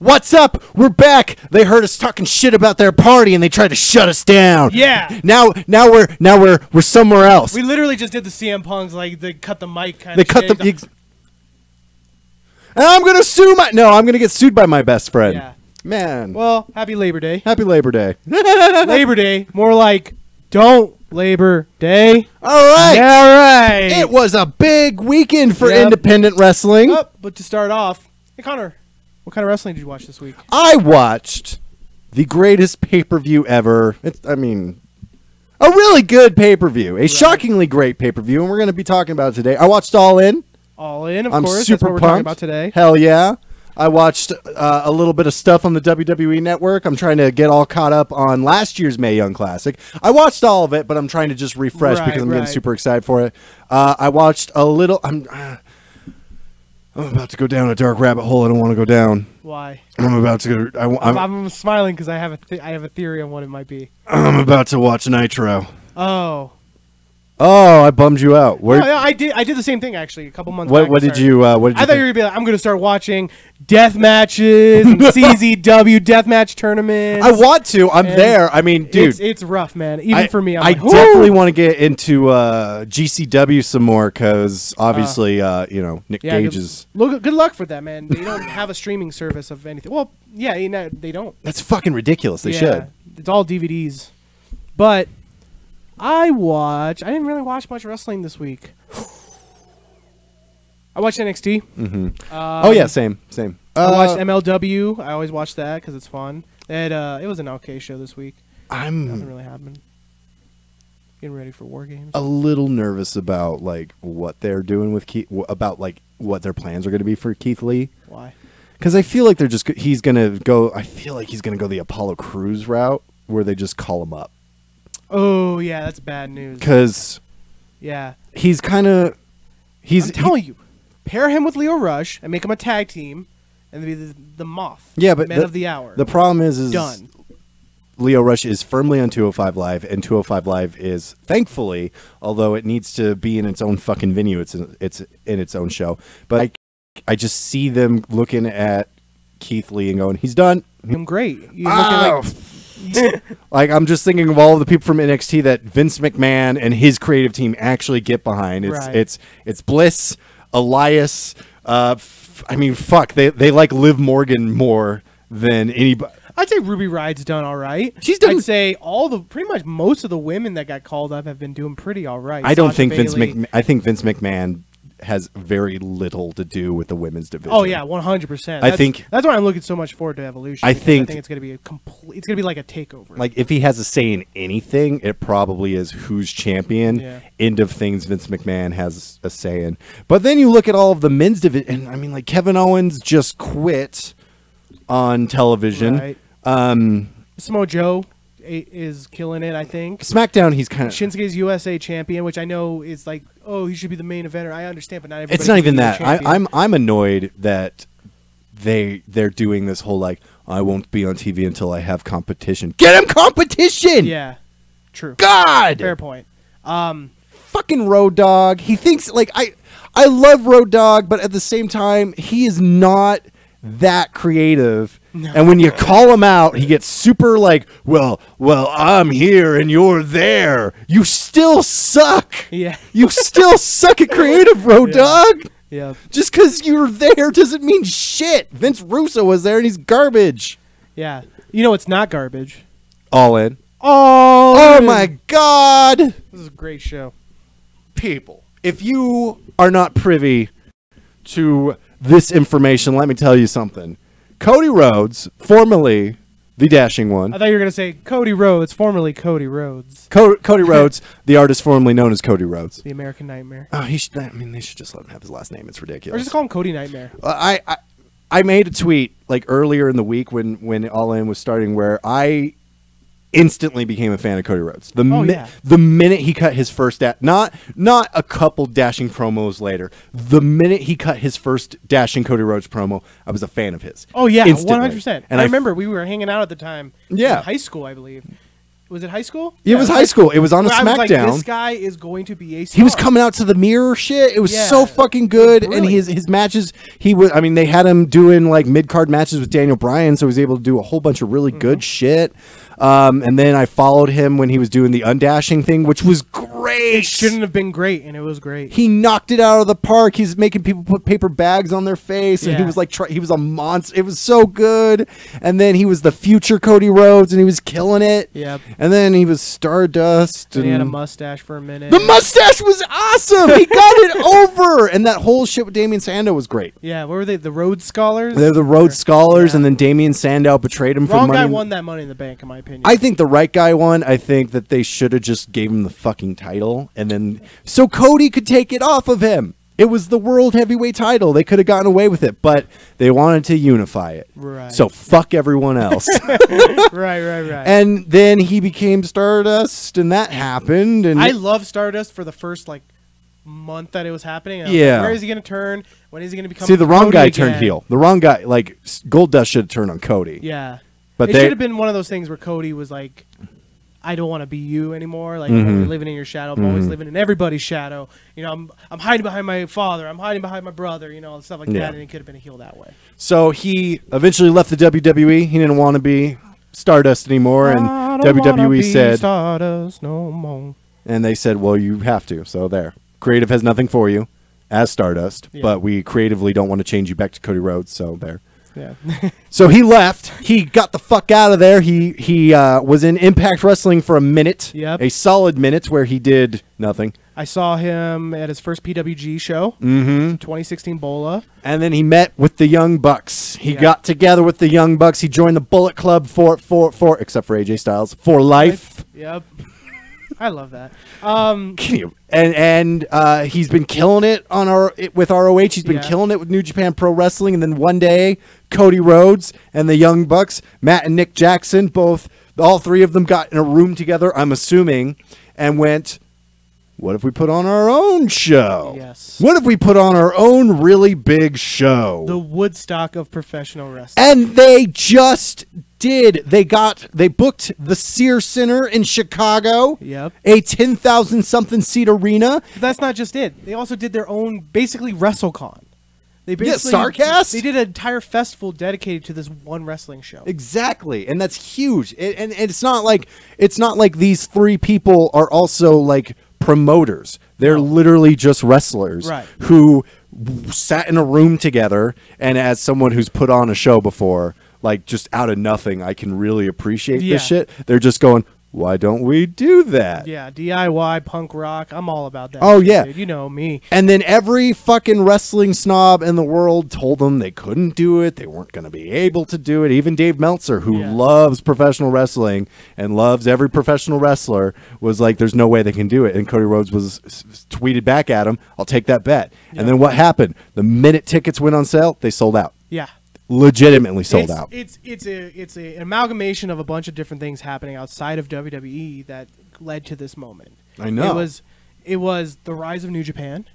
What's up? We're back. They heard us talking shit about their party and they tried to shut us down. Yeah. Now we're somewhere else. We literally just did the CM Punks, like they cut the mic kind They of cut shit. the. And I'm gonna sue my. No, I'm gonna get sued by my best friend. Yeah. Man. Well, happy Labor Day. Happy Labor Day. Labor Day. More like don't Labor Day. All right. Yeah, all right. It was a big weekend for independent wrestling. But to start off, hey Connor, what kind of wrestling did you watch this week? I watched the greatest pay-per-view ever. A really good pay-per-view. A shockingly great pay-per-view, and we're going to be talking about it today. I watched All In. All In, of I'm course. super That's what we're pumped. talking about today. Hell yeah. I watched a little bit of stuff on the WWE Network. I'm trying to get all caught up on last year's Mae Young Classic. I watched all of it, but I'm trying to just refresh because I'm getting super excited for it. I watched a little. I'm about to go down a dark rabbit hole I don't want to go down. Why? I'm about to go. I'm smiling because I have a theory on what it might be. I'm about to watch Nitro. Oh, I bummed you out. no, I did the same thing actually a couple months back. What did you? I thought you were gonna be like, I'm gonna start watching death matches and CZW deathmatch tournaments. I want to. I'm there. I mean, dude, it's rough, man. Even for me, I definitely want to get into GCW some more because obviously, Nick Gage is. Good luck for that, man. They don't have a streaming service of anything. Well, yeah, they don't. That's fucking ridiculous. They should. It's all DVDs, but. I didn't really watch much wrestling this week. I watched NXT. Mm-hmm. Same. I watched MLW. I always watch that because it's fun. It was an okay show this week. Nothing really happened. Getting ready for War Games. A little nervous about like what they're doing with Keith, about like what their plans are going to be for Keith Lee. Why? Because I feel like he's going to go. I feel like he's going to go the Apollo Crews route where they just call him up. Oh, yeah, that's bad news. Because he's kind of... I'm telling you, pair him with Leo Rush and make him a tag team and be the Moth. Yeah, but Men of the Hour. The problem is done. Leo Rush is firmly on 205 Live, and 205 Live is, thankfully, although it needs to be in its own fucking venue, it's in its own show. But I just see them looking at Keith Lee and going, he's done. I'm great. You're looking like... Like I'm just thinking of all of the people from NXT that Vince McMahon and his creative team actually get behind. It's Bliss, Elias. I mean, fuck. They like Liv Morgan more than anybody. I'd say Ruby Riot's done all right. She's done. I'd say pretty much most of the women that got called up have been doing pretty all right. I don't think Vince McMahon has very little to do with the women's division. Oh yeah, 100%. I think that's why I'm looking so much forward to Evolution. I think it's gonna be it's gonna be like a takeover. Like if he has a say in anything, it probably is who's champion. Yeah. End of things Vince McMahon has a say in. But then you look at all of the men's division, and I mean, like Kevin Owens just quit on television. Right. Samoa Joe is killing it, I think. SmackDown, he's kind of Shinsuke's USA champion, which I know is like, oh, he should be the main eventer. I understand, but not everybody. It's not even that. I'm annoyed that they're doing this whole like, I won't be on TV until I have competition. Get him competition. Yeah, true. God, fair point. Fucking Road Dogg. He thinks like I love Road Dogg, but at the same time, he is not that creative. No. And when you call him out, he gets super like, well, I'm here and you're there. You still suck. Yeah. You still suck at creative, Road Dogg. Yeah. Just because you're there doesn't mean shit. Vince Russo was there and he's garbage. Yeah. You know it's not garbage. All In. Oh my God. This is a great show. People, if you are not privy to this information, let me tell you something. Cody Rhodes, formerly the Dashing One. I thought you were going to say Cody Rhodes, formerly Cody Rhodes. Cody Rhodes, the artist formerly known as Cody Rhodes. The American Nightmare. Oh, they should just let him have his last name. It's ridiculous. Or just call him Cody Nightmare. I made a tweet like earlier in the week when All In was starting where I instantly became a fan of Cody Rhodes. The minute he cut his first not a couple dashing promos later. The minute he cut his first dashing Cody Rhodes promo, I was a fan of his. Oh yeah, instantly. 100%. And I remember we were hanging out at the time. Yeah, in high school, I believe. Was it high school? It was high school. It was on a SmackDown. I was like, this guy is going to be a star. He was coming out to the mirror shit. It was so fucking good. And his matches, they had him doing like mid-card matches with Daniel Bryan, so he was able to do a whole bunch of really good shit. And then I followed him when he was doing the undashing thing, which was great. It shouldn't have been great, and it was great. He knocked it out of the park. He's making people put paper bags on their face, and he was like, he was a monster. It was so good. And then he was the future Cody Rhodes, and he was killing it. Yep. And then he was Stardust. And he had a mustache for a minute. The mustache was awesome. He got it over. And that whole shit with Damien Sandow was great. Yeah, what were they? The Rhodes Scholars? They're the Rhodes Scholars, and then Damien Sandow betrayed him for money. Wrong guy won that Money in the Bank, in my opinion. I think the right guy won. I think that they should have just gave him the fucking title, and then so Cody could take it off of him. It was the World Heavyweight title. They could have gotten away with it, but they wanted to unify it. Right. So fuck everyone else. Right. And then he became Stardust, and that happened. And I love Stardust for the first month that it was happening. Like, where is he going to turn? When is he going to become? See, the wrong Cody guy again? turned heel. The wrong guy, like Goldust, should have turned on Cody. Yeah, but it should have been one of those things where Cody was like, I don't want to be you anymore. Like, you're living in your shadow. I'm always living in everybody's shadow. You know, I'm hiding behind my father. I'm hiding behind my brother. You know, and stuff like that. And he could have been a heel that way. So he eventually left the WWE. He didn't want to be Stardust anymore, and WWE said, Stardust no more. And they said, well, you have to. So there, creative has nothing for you as Stardust, but we creatively don't want to change you back to Cody Rhodes. So there. Yeah. So he left. He got the fuck out of there. He was in Impact Wrestling for a minute. Yep. A solid minute where he did nothing. I saw him at his first PWG show. 2016 Bola. And then he met with the Young Bucks. He got together with the Young Bucks. He joined the Bullet Club for except for AJ Styles, for life. Yep. I love that. And he's been killing it on with ROH. He's been killing it with New Japan Pro Wrestling. And then one day, Cody Rhodes and the Young Bucks, Matt and Nick Jackson, all three of them got in a room together, I'm assuming, and went, what if we put on our own show? Yes. What if we put on our own really big show? The Woodstock of professional wrestling. And they just did. They booked the Sears Center in Chicago. Yep. A 10,000 something seat arena. But that's not just it. They also did their own, basically, WrestleCon. They basically, Starrcast? They did an entire festival dedicated to this one wrestling show. Exactly, and that's huge. And it's not like these three people are also like promoters. They're literally just wrestlers who sat in a room together. And as someone who's put on a show before, like just out of nothing, I can really appreciate this shit. They're just going, why don't we do that? Yeah, DIY, punk rock. I'm all about that. Oh, shit, yeah. dude. You know me. And then every fucking wrestling snob in the world told them they couldn't do it. They weren't going to be able to do it. Even Dave Meltzer, who loves professional wrestling and loves every professional wrestler, was like, there's no way they can do it. And Cody Rhodes was tweeted back at him, I'll take that bet. And then what happened? The minute tickets went on sale, they sold out. Yeah. Legitimately sold out. It's an amalgamation of a bunch of different things happening outside of WWE that led to this moment. I know. It was the rise of New Japan,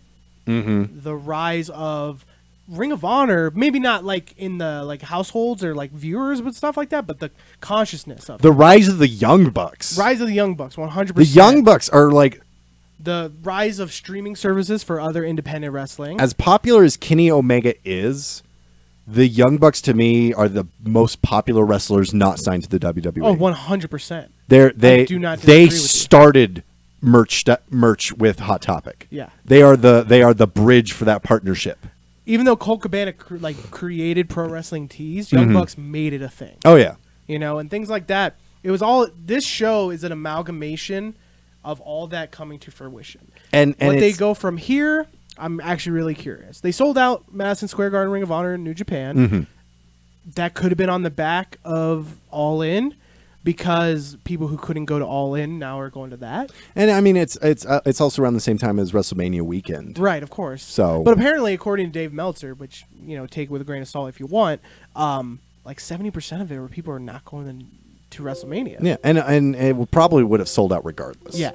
the rise of Ring of Honor, maybe not like in the households or like viewers but stuff like that, but the consciousness of the rise of the Young Bucks. Rise of the Young Bucks, 100%. The Young Bucks are like the rise of streaming services for other independent wrestling. As popular as Kenny Omega is, the Young Bucks, to me, are the most popular wrestlers not signed to the WWE. Oh, 100%. They started merch with Hot Topic. Yeah. They are the bridge for that partnership. Even though Colt Cabana created pro wrestling tees, Young Bucks made it a thing. Oh yeah. You know, and things like that. It was all. This show is an amalgamation of all that coming to fruition. And what they go from here, I'm actually really curious. They sold out Madison Square Garden, Ring of Honor in New Japan. That could have been on the back of All In, because people who couldn't go to All In now are going to that. And I mean, it's also around the same time as WrestleMania weekend, right? Of course. So, but apparently, according to Dave Meltzer, which take with a grain of salt if you want, like 70% of it were people are not going to WrestleMania. Yeah, and it probably would have sold out regardless. Yeah.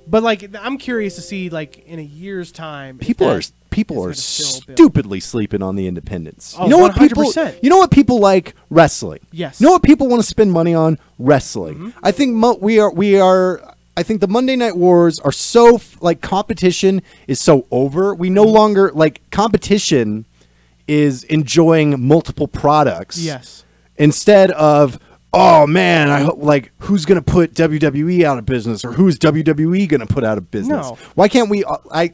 But I'm curious to see in a year's time, people are stupidly sleeping on the independents. Oh, you know 100%. what people? You know what people like? Wrestling. Yes. You know what people want to spend money on? Wrestling. I think I think the Monday Night Wars are so like competition is so over. We no longer like competition is enjoying multiple products. Yes. Instead of, oh man, I hope like who's gonna put WWE out of business or who's WWE gonna put out of business? No. Why can't we?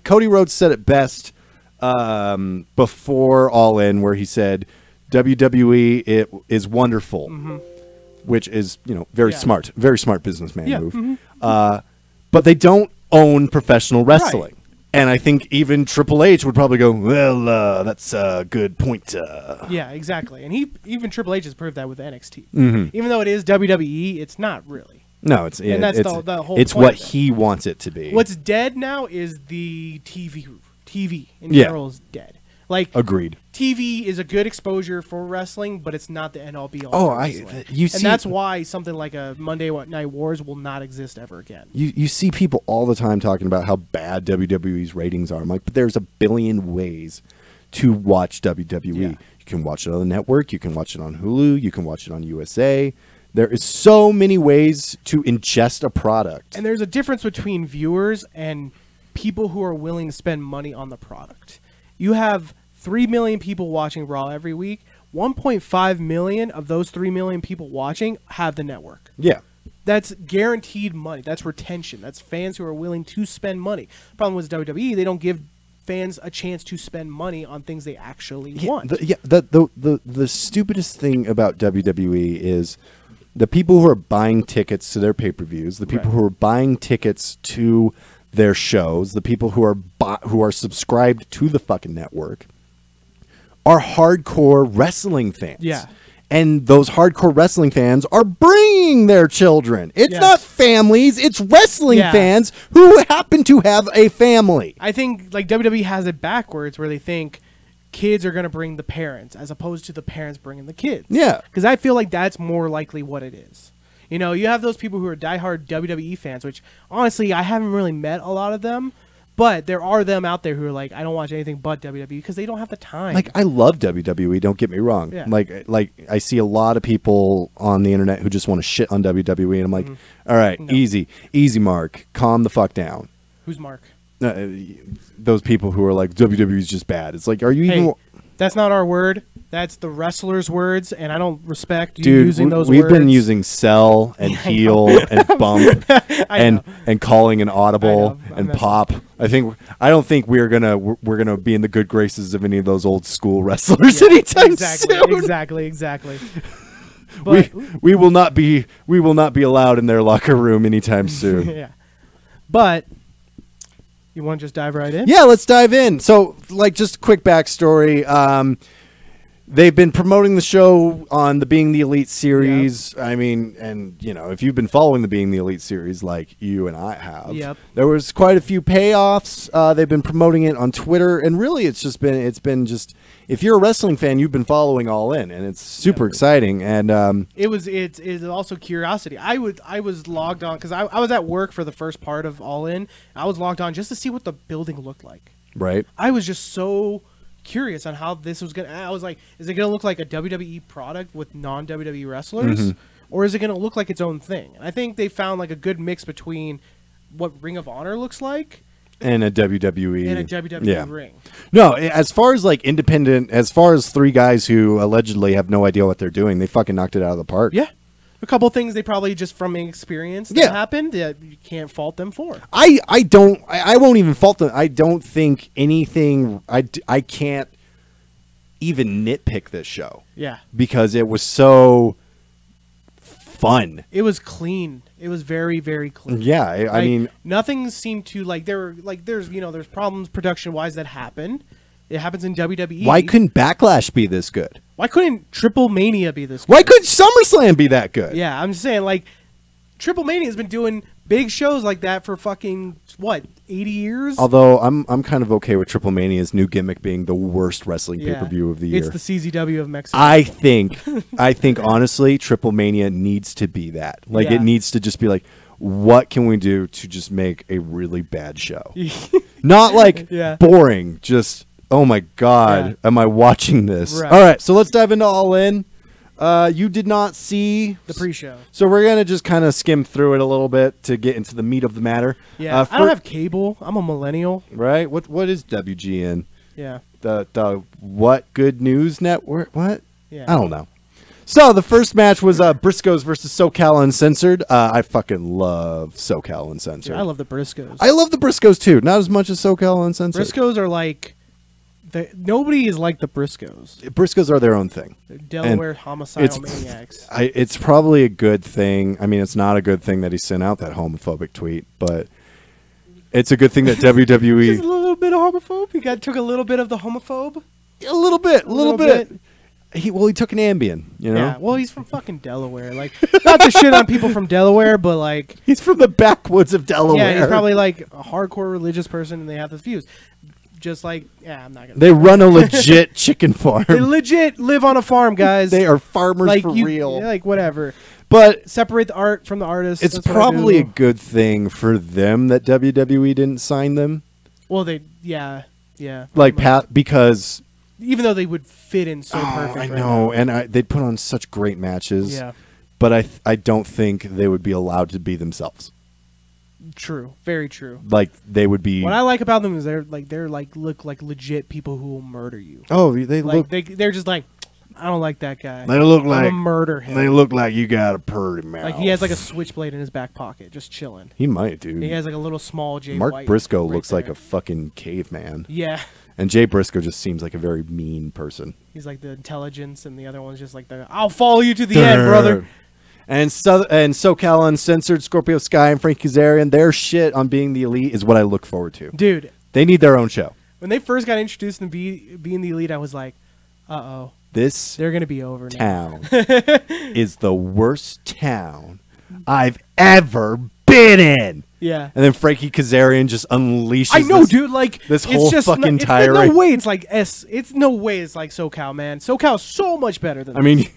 Cody Rhodes said it best before All In, where he said WWE it is wonderful, which is very smart businessman move. But they don't own professional wrestling. Right. And I think even Triple H would probably go, well, that's a good point. Yeah, exactly. And even Triple H has proved that with NXT. Even though it is WWE, it's not really. No, it's and that's the whole it's point what he wants it to be. What's dead now is the TV. TV in general is dead. Like, agreed. TV is a good exposure for wrestling, but it's not the end-all be-all. Oh, and that's why something like a Monday Night Wars will not exist ever again. You see people all the time talking about how bad WWE's ratings are. I'm like, but there's a billion ways to watch WWE. Yeah. You can watch it on the network. You can watch it on Hulu. You can watch it on USA. There is so many ways to ingest a product. And there's a difference between viewers and people who are willing to spend money on the product. You have 3 million people watching Raw every week. 1.5 million of those 3 million people watching have the network. Yeah. That's guaranteed money. That's retention. That's fans who are willing to spend money. Problem with WWE, they don't give fans a chance to spend money on things they actually want. The stupidest thing about WWE is the people who are buying tickets to their pay-per-views, the people who are buying tickets to their shows, the people who are subscribed to the fucking network are hardcore wrestling fans. Yeah. And those hardcore wrestling fans are bringing their children. It's not families, it's wrestling fans who happen to have a family. I think like WWE has it backwards where they think kids are going to bring the parents as opposed to the parents bringing the kids. Yeah. Because I feel like that's more likely what it is. You know, you have those people who are diehard WWE fans, which honestly, I haven't really met a lot of them, but there are them out there who are like, I don't watch anything but WWE because they don't have the time. Like, I love WWE, don't get me wrong. Yeah. Like I see a lot of people on the internet who just want to shit on WWE, and I'm like, all right, easy, Mark, calm the fuck down. Who's Mark? Those people who are like, WWE is just bad. It's like, are you even... That's not our word. That's the wrestlers' words, and I don't respect you using those words. We've been using sell and heel and bump and calling an audible and pop. I don't think we're gonna be in the good graces of any of those old school wrestlers anytime soon. Exactly. But we will not be allowed in their locker room anytime soon. Yeah, but. You want to just dive right in? Yeah, let's dive in. So, like, just a quick backstory. They've been promoting the show on the Being the Elite series. Yep. I mean, and, you know, if you've been following the Being the Elite series like you and I have, there was quite a few payoffs. They've been promoting it on Twitter, and really it's been just, if you're a wrestling fan, you've been following All In, and it's super exciting. And it's also curiosity. I was logged on because I was at work for the first part of All In. I was logged on just to see what the building looked like. Right. I was just so curious on how this was gonna. I was like, is it gonna look like a WWE product with non-WWE wrestlers, or is it gonna look like its own thing? And I think they found like a good mix between what Ring of Honor looks like and a WWE ring. No, as far as like independent, as far as three guys who allegedly have no idea what they're doing, they fucking knocked it out of the park. Yeah. A couple things they probably just from experience that happened that you can't fault them for. I won't even fault them. I don't think anything. I can't even nitpick this show. Yeah, because it was so fun. It was clean. It was very, very clean. Yeah, I mean, nothing seemed to there's problems production wise that happen. It happens in WWE. Why couldn't Backlash be this good? Why couldn't Triple Mania be this good? Why couldn't SummerSlam be that good? Yeah, I'm just saying, like, Triple Mania has been doing big shows like that for fucking, 80 years? Although, I'm kind of okay with Triple Mania's new gimmick being the worst wrestling pay-per-view of the year. It's the CZW of Mexico. I think honestly, Triple Mania needs to be that. Like, it needs to just be like, what can we do to just make a really bad show? Not like boring, just, oh my God, am I watching this? Right. All right, so let's dive into All In. You did not see the pre-show, so we're gonna just kind of skim through it a little bit to get into the meat of the matter. Yeah, I don't have cable. I'm a millennial. Right? What is WGN? Yeah. The what Good News Network? What? Yeah. I don't know. So the first match was Briscoes versus SoCal Uncensored. I fucking love SoCal Uncensored. Dude, I love the Briscoes. I love the Briscoes too. Not as much as SoCal Uncensored. Briscoes are like. Nobody is like the Briscoes. Briscoes are their own thing. They're Delaware homicidal maniacs. It's probably a good thing. I mean, it's not a good thing that he sent out that homophobic tweet, but it's a good thing that WWE... Just a little bit of homophobe? He took a little bit of the homophobe? A little bit. He took an Ambien, you know? Yeah, well, he's from fucking Delaware. Like, not to shit on people from Delaware, but like... He's from the backwoods of Delaware. Yeah, he's probably like a hardcore religious person and they have the views. Just like, I'm not gonna. They run a legit chicken farm. They legit live on a farm, guys. They are farmers like for real. Like whatever. But separate the art from the artist. It's probably a good thing for them that WWE didn't sign them. Well, yeah. Like because even though they would fit in so perfect. I know, and they'd put on such great matches. Yeah. But I don't think they would be allowed to be themselves. True, very true. Like they would be. What I like about them is they're look like legit people who will murder you. Oh, they look. They're just like, I don't like that guy. They look like murder him. They look like you got a pretty mouth. Like he has like a switchblade in his back pocket, just chilling. He might, dude. He has like a little small Jay Mark White Briscoe looks like a fucking caveman. Yeah. And Jay Briscoe just seems like a very mean person. He's like the intelligence, and the other one's just like I'll follow you to the end, brother. And SoCal Uncensored, Scorpio Sky, and Frankie Kazarian, their shit on being the elite is what I look forward to. Dude. They need their own show. When they first got introduced to being the elite, I was like, uh-oh. They're going to be over now. Is the worst town I've ever been in. Yeah. And then Frankie Kazarian just unleashes I know, dude. Like this whole fucking tirade. No way it's like It's no way it's like SoCal, man. SoCal's so much better than I mean,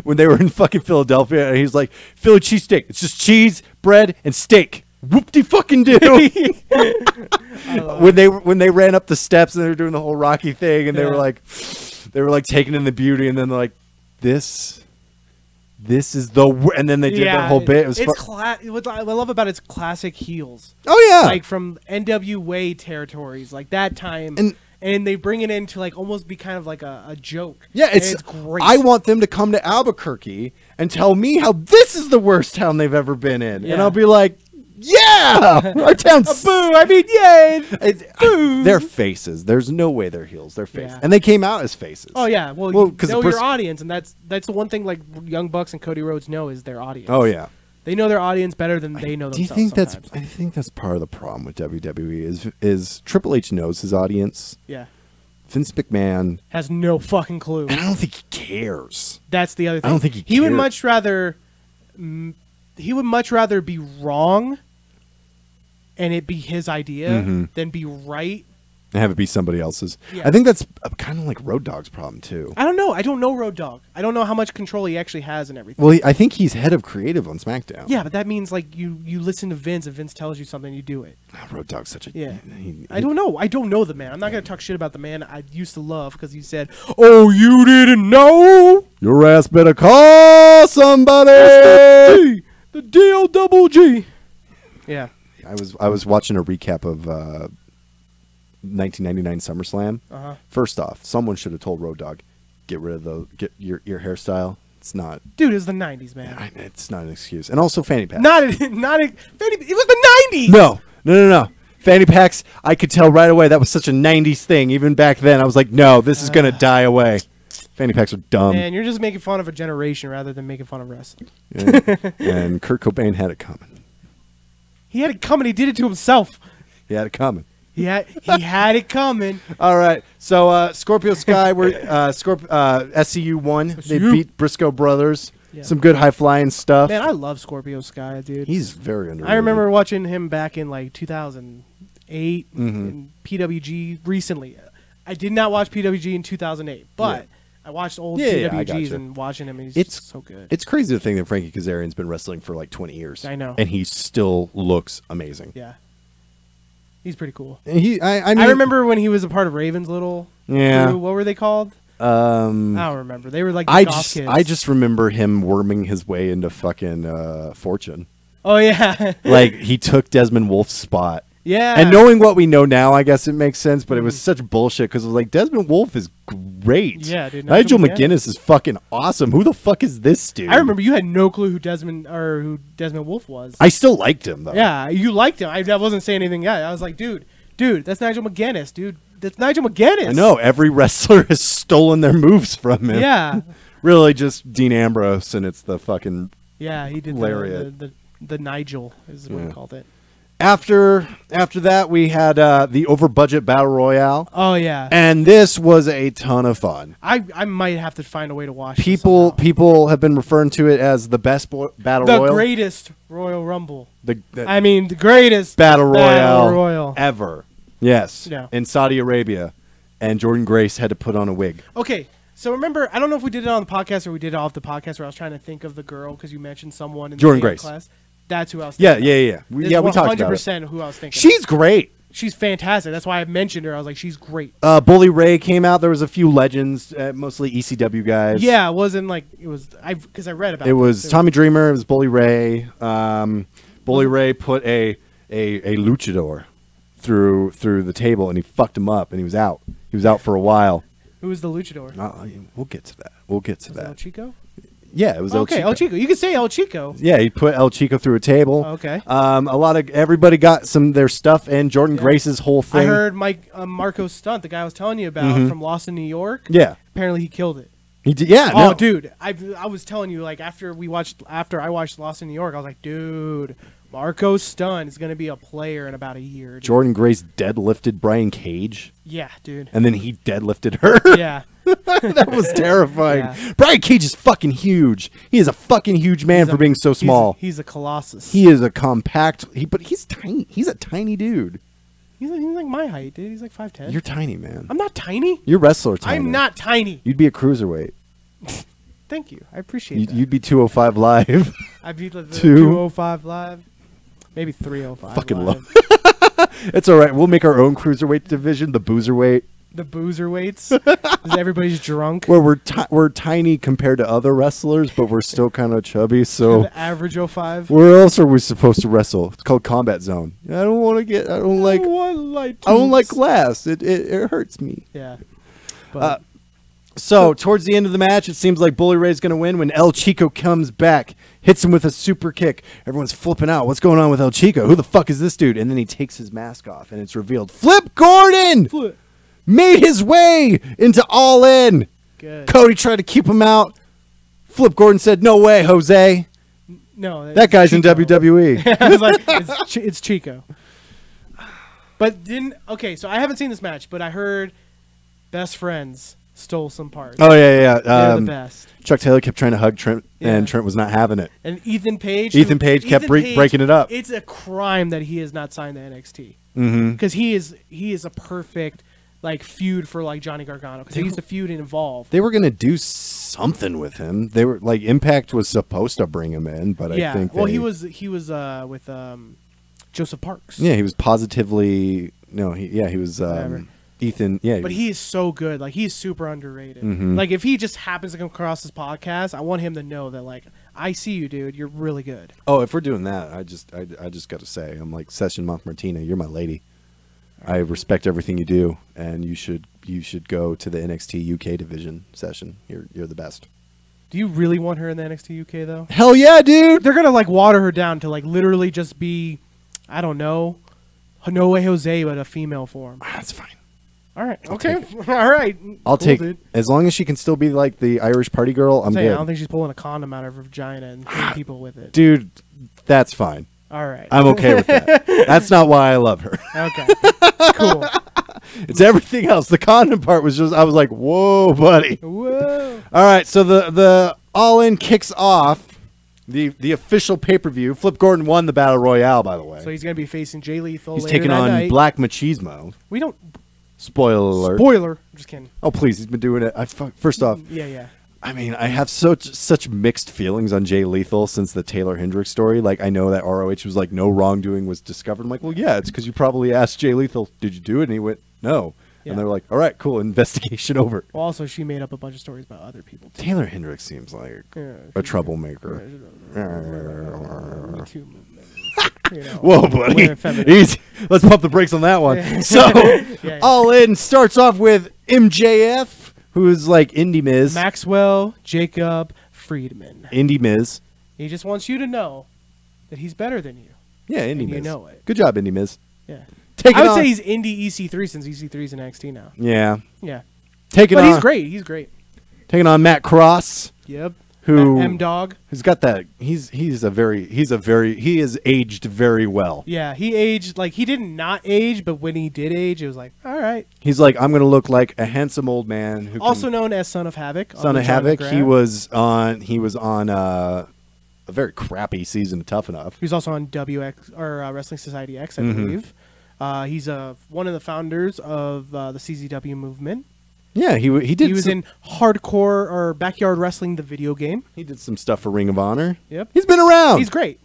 when they were in fucking Philadelphia, and he's like, Philly cheesesteak. It's just cheese, bread, and steak. Whoop-de-fucking-do. when they ran up the steps and they were doing the whole Rocky thing, and they were like taking in the beauty, and then they're like, this is the and then they did that whole bit. It was what I love about it's classic heels. Oh yeah, like from NWA territories, like that time, and they bring it in to like almost be kind of like a joke. Yeah, it's great. I want them to come to Albuquerque and tell me how this is the worst town they've ever been in, and I'll be like, yeah, our town's boo. I mean, yay. Boo. Their faces. There's no way they're heels. They're faces, and they came out as faces. Oh yeah, well you know your audience, and that's the one thing like Young Bucks and Cody Rhodes know is their audience. Oh yeah, they know their audience better than they know themselves. Do you think I think that's part of the problem with WWE is Triple H knows his audience. Yeah. Vince McMahon has no fucking clue, and I don't think he cares. That's the other thing. I don't think he cares. He would much rather be wrong and it be his idea than be right and have it be somebody else's. Yeah. I think that's kind of like Road Dogg's problem too. I don't know. I don't know Road Dogg. I don't know how much control he actually has and everything. Well, I think he's head of creative on SmackDown. Yeah, but that means like you listen to Vince, and Vince tells you something, you do it. Road Dogg's such a I don't know. I don't know the man. I'm not gonna talk shit about the man I used to love because he said, "Oh, you didn't know? Your ass better call somebody." The deal, double G. Yeah. I was watching a recap of 1999 SummerSlam. First off, someone should have told Road Dogg, get rid of get your hairstyle. It's not. Dude, it was the 90s, man. It's not an excuse. And also fanny packs. It was the 90s. No. Fanny packs, I could tell right away that was such a 90s thing. Even back then, I was like, no, this is going to die away. Fanny packs are dumb. And you're just making fun of a generation rather than making fun of wrestling. And Kurt Cobain had it coming. He had it coming. He did it to himself. He had it coming. He had it coming. All right. So Scorpio Sky, SCU won. They beat Briscoe Brothers. Yeah. Some good high-flying stuff. Man, I love Scorpio Sky, dude. He's very underrated. I remember watching him back in like 2008 in PWG recently. I did not watch PWG in 2008, but I watched old PWGs and watching him. He's so good. It's crazy to think that Frankie Kazarian's been wrestling for like 20 years. I know. And he still looks amazing. Yeah. He's pretty cool. I remember when he was a part of Raven's little crew. What were they called? I don't remember. They were like the goth kids. I just remember him worming his way into fucking Fortune. Oh yeah. Like he took Desmond Wolfe's spot. Yeah. And knowing what we know now, I guess it makes sense, but it was such bullshit because it was like, Desmond Wolfe is great. Yeah, dude. Nigel McGuinness is fucking awesome. Who the fuck is this dude? I remember you had no clue who Desmond Wolfe was. I still liked him, though. Yeah, you liked him. I wasn't saying anything yet. I was like, dude, that's Nigel McGuinness, dude. That's Nigel McGuinness. I know. Every wrestler has stolen their moves from him. Yeah. Really just Dean Ambrose, and it's the fucking he did the Nigel is what he called it. After that, we had the over-budget Battle Royale. Oh, yeah. And this was a ton of fun. I might have to find a way to watch People have been referring to it as the best Battle Royal. The greatest Royal Rumble. The greatest Battle Royale ever. Yes. Yeah. In Saudi Arabia. And Jordan Grace had to put on a wig. Okay. So remember, I don't know if we did it on the podcast or we did it off the podcast where I was trying to think of the girl because you mentioned someone in Jordan the Grace class. That's who I was thinking. Yeah. We talked about it. 100% who I was thinking. She's great. She's fantastic. That's why I mentioned her. I was like, she's great. Bully Ray came out. There was a few legends, mostly ECW guys. Yeah, it wasn't like it was. Because I read about it. It was Tommy Dreamer. It was Bully Ray. Bully Ray put a luchador through the table, and he fucked him up, and he was out. He was out for a while. Who was the luchador? We'll get to that. Was that El Chico? Yeah, it was El Chico. El Chico. You could say El Chico. Yeah, he put El Chico through a table. Okay. Everybody got some their stuff and Jordan Grace's whole thing. I heard Marco Stunt, the guy I was telling you about from Lost in New York. Yeah. Apparently he killed it. He did. Yeah. Oh, dude, I was telling you like after I watched Lost in New York, I was like, dude, Marco Stunt is going to be a player in about a year. Dude. Jordan Grace deadlifted Brian Cage. Yeah, dude. And then he deadlifted her. Yeah. That was terrifying. Yeah. Brian Cage is fucking huge. He is a fucking huge man for being so small. He's a colossus. He is a compact. But he's tiny. He's a tiny dude. He's like my height, dude. He's like 5'10". You're tiny, man. I'm not tiny. You're wrestler tiny. I'm not tiny. You'd be a cruiserweight. Thank you. I appreciate that. You'd be 205 live. I'd be like 205 live. Maybe 305 fucking live. low. It's all right. We'll make our own cruiserweight division, the boozerweight. The boozerweights. Because everybody's drunk. Where we're tiny compared to other wrestlers, but we're still kind of chubby. So the average 05. Where else are we supposed to wrestle? It's called Combat Zone. I don't want to get. I don't like glass. It hurts me. Yeah. But so towards the end of the match, it seems like Bully Ray's going to win when El Chico comes back, hits him with a super kick. Everyone's flipping out. What's going on with El Chico? Who the fuck is this dude? And then he takes his mask off, and it's revealed. Flip Gordon made his way into All In. Good. Cody tried to keep him out. Flip Gordon said, "No way, Jose." No, that guy's Chico. In WWE. I was like, it's Chico. But so I haven't seen this match, but I heard Best Friends stole some parts. Oh yeah. They're the best. Chuck Taylor kept trying to hug Trent, and Trent was not having it. And Ethan Page kept breaking it up. It's a crime that he has not signed to NXT because he is a perfect feud for Johnny Gargano because he used to feud and Evolve. They were gonna do something with him. They were Impact was supposed to bring him in, but I think he was with Joseph Parks. Yeah, he was positively he was. Ethan, but he is so good. He's super underrated. If he just happens to come across this podcast, I want him to know that I see you, dude. You're really good. Oh, if we're doing that, I just got to say, I'm like Session Month Martina. You're my lady. I respect everything you do, and you should go to the NXT UK division session. You're the best. Do you really want her in the NXT UK though? Hell yeah, dude. They're gonna water her down to literally just be, I don't know, No Way Jose, but a female form. That's fine. All right. Okay. All right. I'll take it. As long as she can still be the Irish party girl, I'm good. I don't think she's pulling a condom out of her vagina and hitting people with it. Dude, that's fine. All right. I'm okay with that. That's not why I love her. Okay. Cool. It's everything else. The condom part was just, I was like, whoa, buddy. Whoa. All right. So the All In kicks off the official pay-per-view. Flip Gordon won the Battle Royale, by the way. So he's going to be facing Jay Lethal. He's taking on Black Machismo. We don't. Spoiler alert. Spoiler. I'm just kidding. Oh, please. He's been doing it. First off. Yeah. I mean, I have such mixed feelings on Jay Lethal since the Taylor Hendricks story. Like, I know that ROH was like, no wrongdoing was discovered. I'm like, well, yeah, it's because you probably asked Jay Lethal, did you do it? And he went, no. Yeah. And they're like, all right, cool, investigation over. Well, also, she made up a bunch of stories about other people, too. Taylor Hendricks seems like a troublemaker. Me Too movement. You know, whoa, buddy. Easy. Let's pump the brakes on that one. So, All In starts off with MJF, who is like Indie Miz. Maxwell Jacob Friedman. Indie Miz. He just wants you to know that he's better than you. Yeah, Indie Miz. You know it. Good job, Indie Miz. Yeah. I would say he's Indie EC3 since EC3's in NXT now. Yeah. Yeah. But he's great. He's great. Taking on Matt Cross. Yep. Who M-Dog. Who's got that? He is aged very well. Yeah, he aged like he did not age, but when he did age, it was like, all right. He's like, I'm gonna look like a handsome old man who also known as Son of Havoc. Son of Havoc. He was on a very crappy season of Tough Enough. He was also on WX or Wrestling Society X, I believe. He's one of the founders of the CZW movement. Yeah, he did. He was in Hardcore or Backyard Wrestling, the video game. He did some stuff for Ring of Honor. Yep, he's been around. He's great.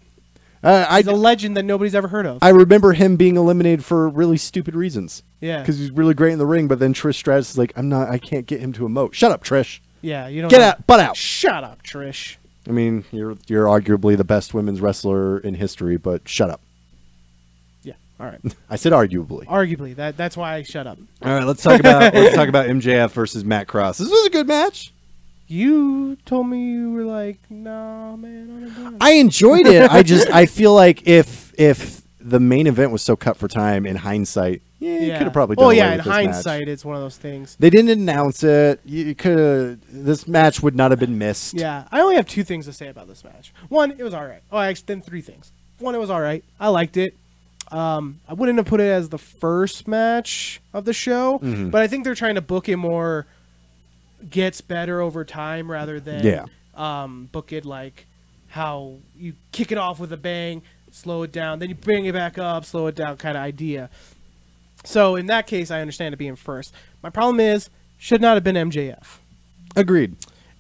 He's a legend that nobody's ever heard of. I remember him being eliminated for really stupid reasons. Yeah, because he's really great in the ring, but then Trish Stratus is like, I can't get him to emote. Shut up, Trish. Yeah, you don't get out, butt out. Shut up, Trish. I mean, you're arguably the best women's wrestler in history, but shut up. All right. I said arguably. Arguably. That's why I shut up. All right, let's talk about MJF versus Matt Cross. This was a good match. You told me you were like, nah, man. I enjoyed it. I feel like if the main event was so cut for time, in hindsight, you could have probably done in hindsight, it's one of those things. They didn't announce it. You could have. This match would not have been missed. Yeah, I only have two things to say about this match. One, it was all right. Oh, actually, then three things. One, it was all right. I liked it. I wouldn't have put it as the first match of the show, but I think they're trying to book it more gets better over time rather than book it like how you kick it off with a bang, slow it down, then you bring it back up, slow it down kind of idea. So in that case, I understand it being first. My problem is, should not have been MJF. Agreed.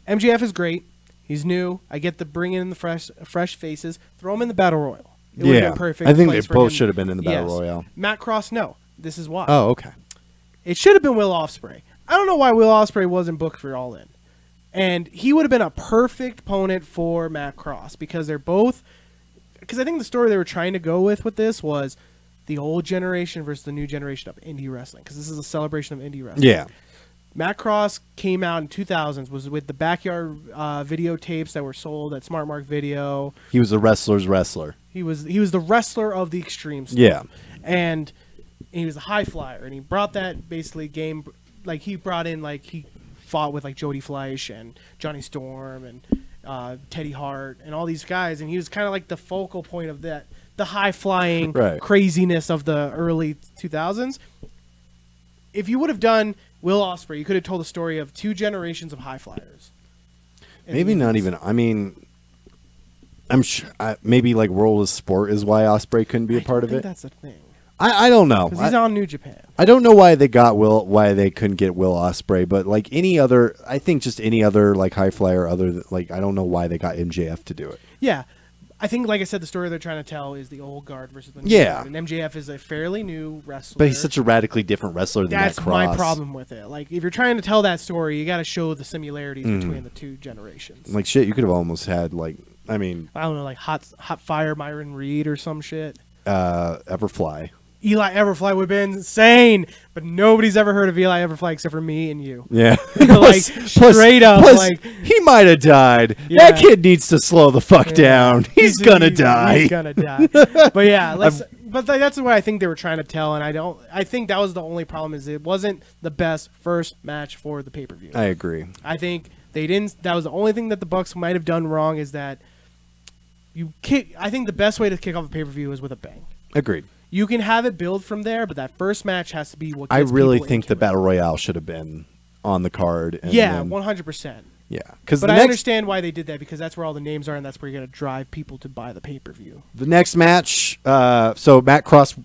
MJF is great. He's new. I get the bring in the fresh faces. Throw him in the Battle Royal. It would have been perfect. I think they both should have been in the Battle Royale. Matt Cross, no. This is why. Oh, okay. It should have been Will Ospreay. I don't know why Will Ospreay wasn't booked for All In. And he would have been a perfect opponent for Matt Cross because they're both... Because I think the story they were trying to go with this was the old generation versus the new generation of indie wrestling. Because this is a celebration of indie wrestling. Yeah. Matt Cross came out in 2000s, was with the Backyard videotapes that were sold at Smart Mark Video. He was a wrestler's wrestler. He was the wrestler of the extreme stuff. Yeah. And he was a high flyer, and he brought that basically game, like he brought in, like he fought with like Jody Fleisch and Johnny Storm and Teddy Hart and all these guys, and he was kind of like the focal point of that, the high flying craziness of the early 2000s. If you would have done Will Ospreay, you could have told a story of two generations of high flyers. Maybe not even. I mean, I'm sure maybe like World of Sport is why Ospreay couldn't be a part of it. That's the thing. I don't know. Because he's on New Japan. I don't know why they couldn't get Will Ospreay, but like any other, I think just any other like high flyer other than, like I don't know why they got MJF to do it. Yeah. I think, like I said, the story they're trying to tell is the old guard versus the new guard. And MJF is a fairly new wrestler. But he's such a radically different wrestler than Matt Cross. That's my problem with it. Like, if you're trying to tell that story, you got to show the similarities between the two generations. Like, shit, you could have almost had, like, I mean... I don't know, like Hot Fire Myron Reed or some shit. Everfly. Eli Everfly would have been insane, but nobody's ever heard of Eli Everfly except for me and you. Yeah. Like, straight up. Like, he might have died. Yeah. That kid needs to slow the fuck down. He's gonna die. He's gonna die. But yeah, but that's what I think they were trying to tell, and I think that was the only problem, is it wasn't the best first match for the pay-per-view. I agree. I think they didn't. That was the only thing that the Bucks might have done wrong, is that I think the best way to kick off a pay-per-view is with a bang. Agreed. You can have it build from there, but that first match has to be what gets I really think the it. Battle Royale should have been on the card. And yeah, 100%. Yeah, but I understand why they did that, because that's where all the names are, and that's where you're going to drive people to buy the pay-per-view. The next match, so Matt Cross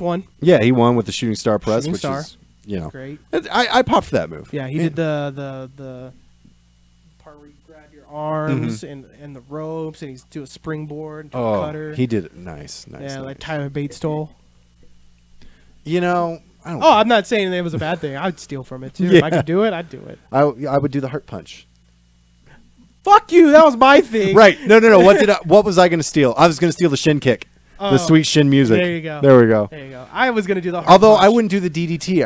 won. Yeah, he won with the Shooting Star Press, Shooting Star. Is, you know, great. I popped for that move. Yeah, he did the arms and the ropes, and he's do a springboard, and a cutter. He did it nice. Yeah, like Tyler Bates stole. You know, I don't. I'm not saying it was a bad thing. I'd steal from it too. Yeah. If I could do it, I'd do it. I would do the heart punch. Fuck you. That was my thing. Right. No. What was I going to steal? I was going to steal the shin kick. The sweet shin music. There you go. There we go. There you go. I was going to do the heart Although punch. I wouldn't do the DDT.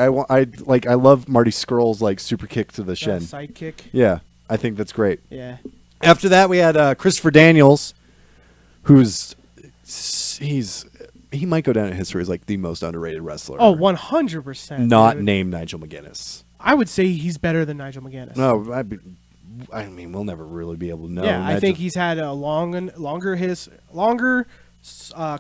I love Marty Scurll's like super kick to the shin. Side kick. Yeah. I think that's great. Yeah. After that, we had Christopher Daniels, he might go down in history as like the most underrated wrestler. Oh, 100%. Not named Nigel McGuinness. I would say he's better than Nigel McGuinness. No, I mean, we'll never really be able to know. Yeah, I think he's had a longer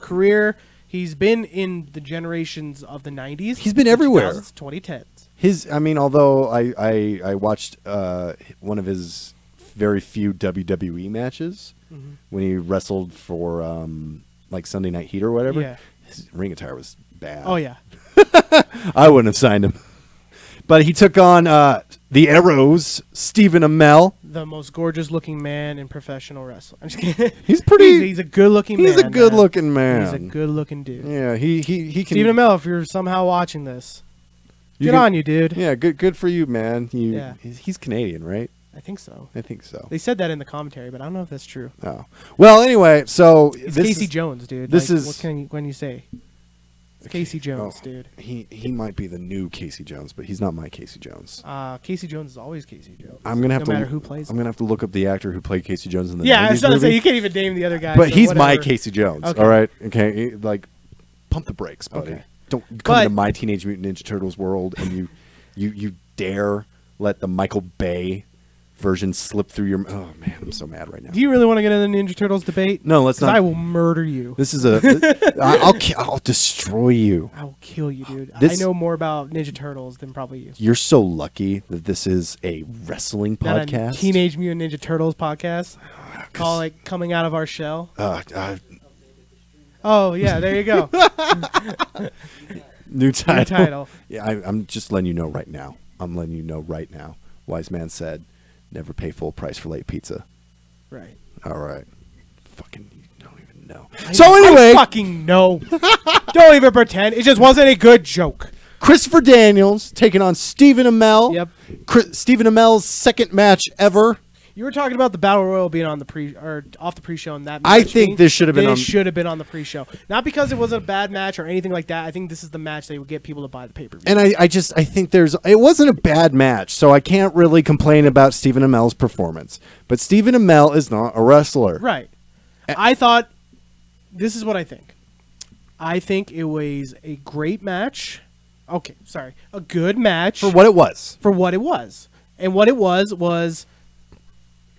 career. He's been in the generations of the 90s. He's been everywhere. 2010s. Although I watched one of his very few WWE matches when he wrestled for like Sunday Night Heat or whatever. Yeah. His ring attire was bad. Oh yeah. I wouldn't have signed him. But he took on the Arrows, Stephen Amell. The most gorgeous looking man in professional wrestling. I'm just kidding. He's pretty. He's a good looking man. He's a good looking man. He's a good looking dude. Yeah, he can. Stephen Amell, if you're somehow watching this, good on you, dude. Yeah, good for you, man. He's Canadian, right? I think so. I think so. They said that in the commentary, but I don't know if that's true. Oh. Well, anyway, so it's Casey Jones, dude. This is what can you say? It's Casey Jones, dude. He might be the new Casey Jones, but he's not my Casey Jones. Casey Jones is always Casey Jones. I'm gonna have no matter who plays. I'm gonna have to look up the actor who played Casey Jones in the I was trying to movie. say you can't even name the other guy. But he's whatever. my Casey Jones. Okay. All right, okay, like pump the brakes, buddy. Okay. Don't come into my Teenage Mutant Ninja Turtles world and you dare let the Michael Bay version slip through your. Oh man, I'm so mad right now. Do you really want to get into the Ninja Turtles debate? No, let's not. I will murder you. This is I'll destroy you. I will kill you, dude. I know more about Ninja Turtles than probably you. You're so lucky that this is a wrestling podcast. A Teenage Mutant Ninja Turtles podcast. Call it Coming Out of Our Shell. Oh yeah, there you go. New title. New title. Yeah, I'm just letting you know right now. Wise man said, never pay full price for late pizza. Right. All right. Fucking, you don't even know. Anyway. I fucking know. Don't even pretend. It just wasn't a good joke. Christopher Daniels taking on Stephen Amell. Yep. Stephen Amell's second match ever. You were talking about the Battle Royal being on the off the pre-show, and that match I think this should have been. Should have been on the pre-show, not because it wasn't a bad match or anything like that. I think this is the match that would get people to buy the pay-per-view. And I think it wasn't a bad match, so I can't really complain about Stephen Amell's performance. But Stephen Amell is not a wrestler, right? I thought this is what I think. I think it was a great match. Okay, sorry, a good match for what it was. And what it was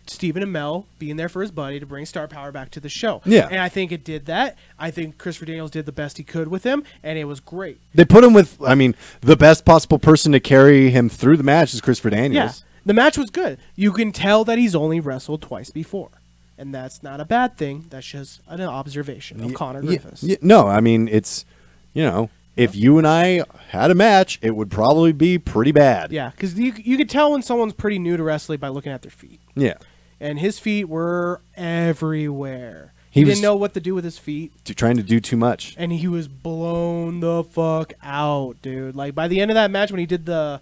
Stephen Amell being there for his buddy to bring star power back to the show. Yeah. And I think it did that. I think Christopher Daniels did the best he could with him, and it was great. They put him with, the best possible person to carry him through the match is Christopher Daniels. Yeah. The match was good. You can tell that he's only wrestled twice before. And that's not a bad thing. That's just an observation of Conor Griffiths. No, it's, if you and I had a match, it would probably be pretty bad. Yeah, because you could tell when someone's pretty new to wrestling by looking at their feet. Yeah. And his feet were everywhere. He didn't know what to do with his feet. Trying to do too much. And he was blown the fuck out, dude. Like, by the end of that match, when he did the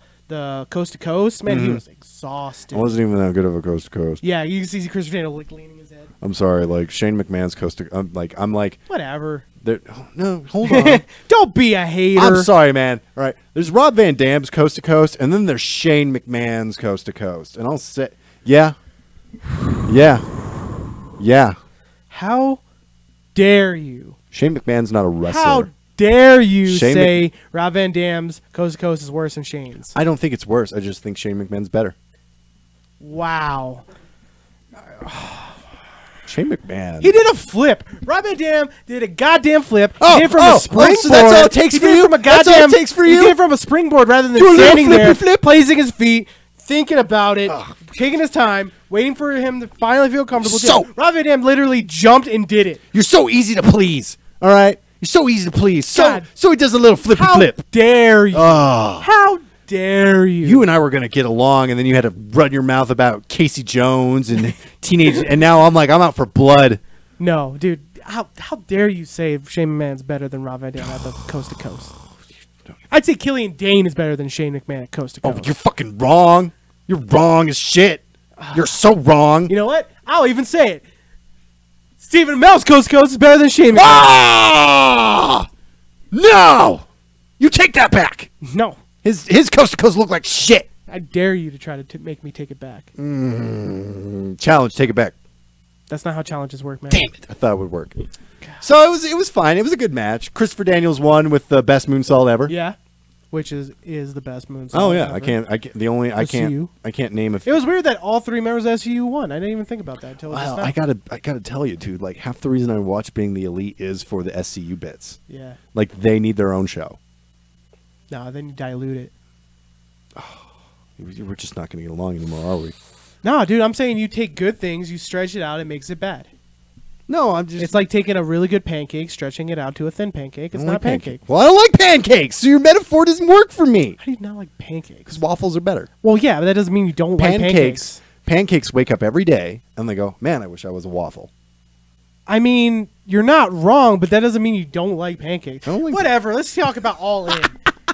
coast to coast, man, he was exhausted. It wasn't even that good of a coast to coast. Yeah, you can see Christopher Daniels like leaning his head. I'm sorry, like Shane McMahon's coast to. I'm like. Whatever. No, hold on. Don't be a hater. I'm sorry, man. All right, there's Rob Van Dam's coast to coast, and then there's Shane McMahon's coast to coast, and I'll say, yeah. How dare you? Shane McMahon's not a wrestler. How dare you say Rob Van Dam's coast to coast is worse than Shane's? I don't think it's worse. I just think Shane McMahon's better. Wow. Shane McMahon. He did a flip. Rob Van Dam did a goddamn flip. He did it from a springboard. So that's all it takes for you? That's all it takes for you? He did it from a springboard rather than standing there, placing his feet, thinking about it, taking his time, waiting for him to finally feel comfortable. Rob Van Dam literally jumped and did it. You're so easy to please. All right? You're so easy to please. So he does a little flip. How dare you? How dare you? You and I were gonna get along, and then you had to run your mouth about Casey Jones and teenage. And now I'm like, I'm out for blood. No, dude. How dare you say Shane McMahon's better than Rob Van Dam at the Coast to Coast? I'd say Killian Dane is better than Shane McMahon at Coast to Coast. Oh, you're fucking wrong. You're wrong as shit. You're so wrong. You know what? I'll even say it. Stephen Amell's Coast to Coast is better than Shane McMahon. Ah! No! You take that back. No. His Coast to Coast look like shit. I dare you to try to make me take it back. Challenge, take it back. That's not how challenges work, man. Damn it! I thought it would work. God. So it was fine. It was a good match. Christopher Daniels won with the best moonsault ever. Yeah, which is the best moonsault. Oh yeah, ever. I can't name a. It was weird that all three members of SCU won. I didn't even think about that until just now. I gotta tell you, dude. Like half the reason I watch Being the Elite is for the SCU bits. Yeah. Like they need their own show. No, then you dilute it. Oh, we're just not gonna get along anymore, are we? No, dude, I'm saying you take good things, you stretch it out, it makes it bad. No, I'm just... It's like taking a really good pancake, stretching it out to a thin pancake. It's not a pancake. Well, I don't like pancakes, so your metaphor doesn't work for me. How do you not like pancakes? Because waffles are better. Well, yeah, but that doesn't mean you don't like pancakes. Pancakes wake up every day, and they go, man, I wish I was a waffle. I mean, you're not wrong, but that doesn't mean you don't like pancakes. I don't like Whatever, let's talk about All In.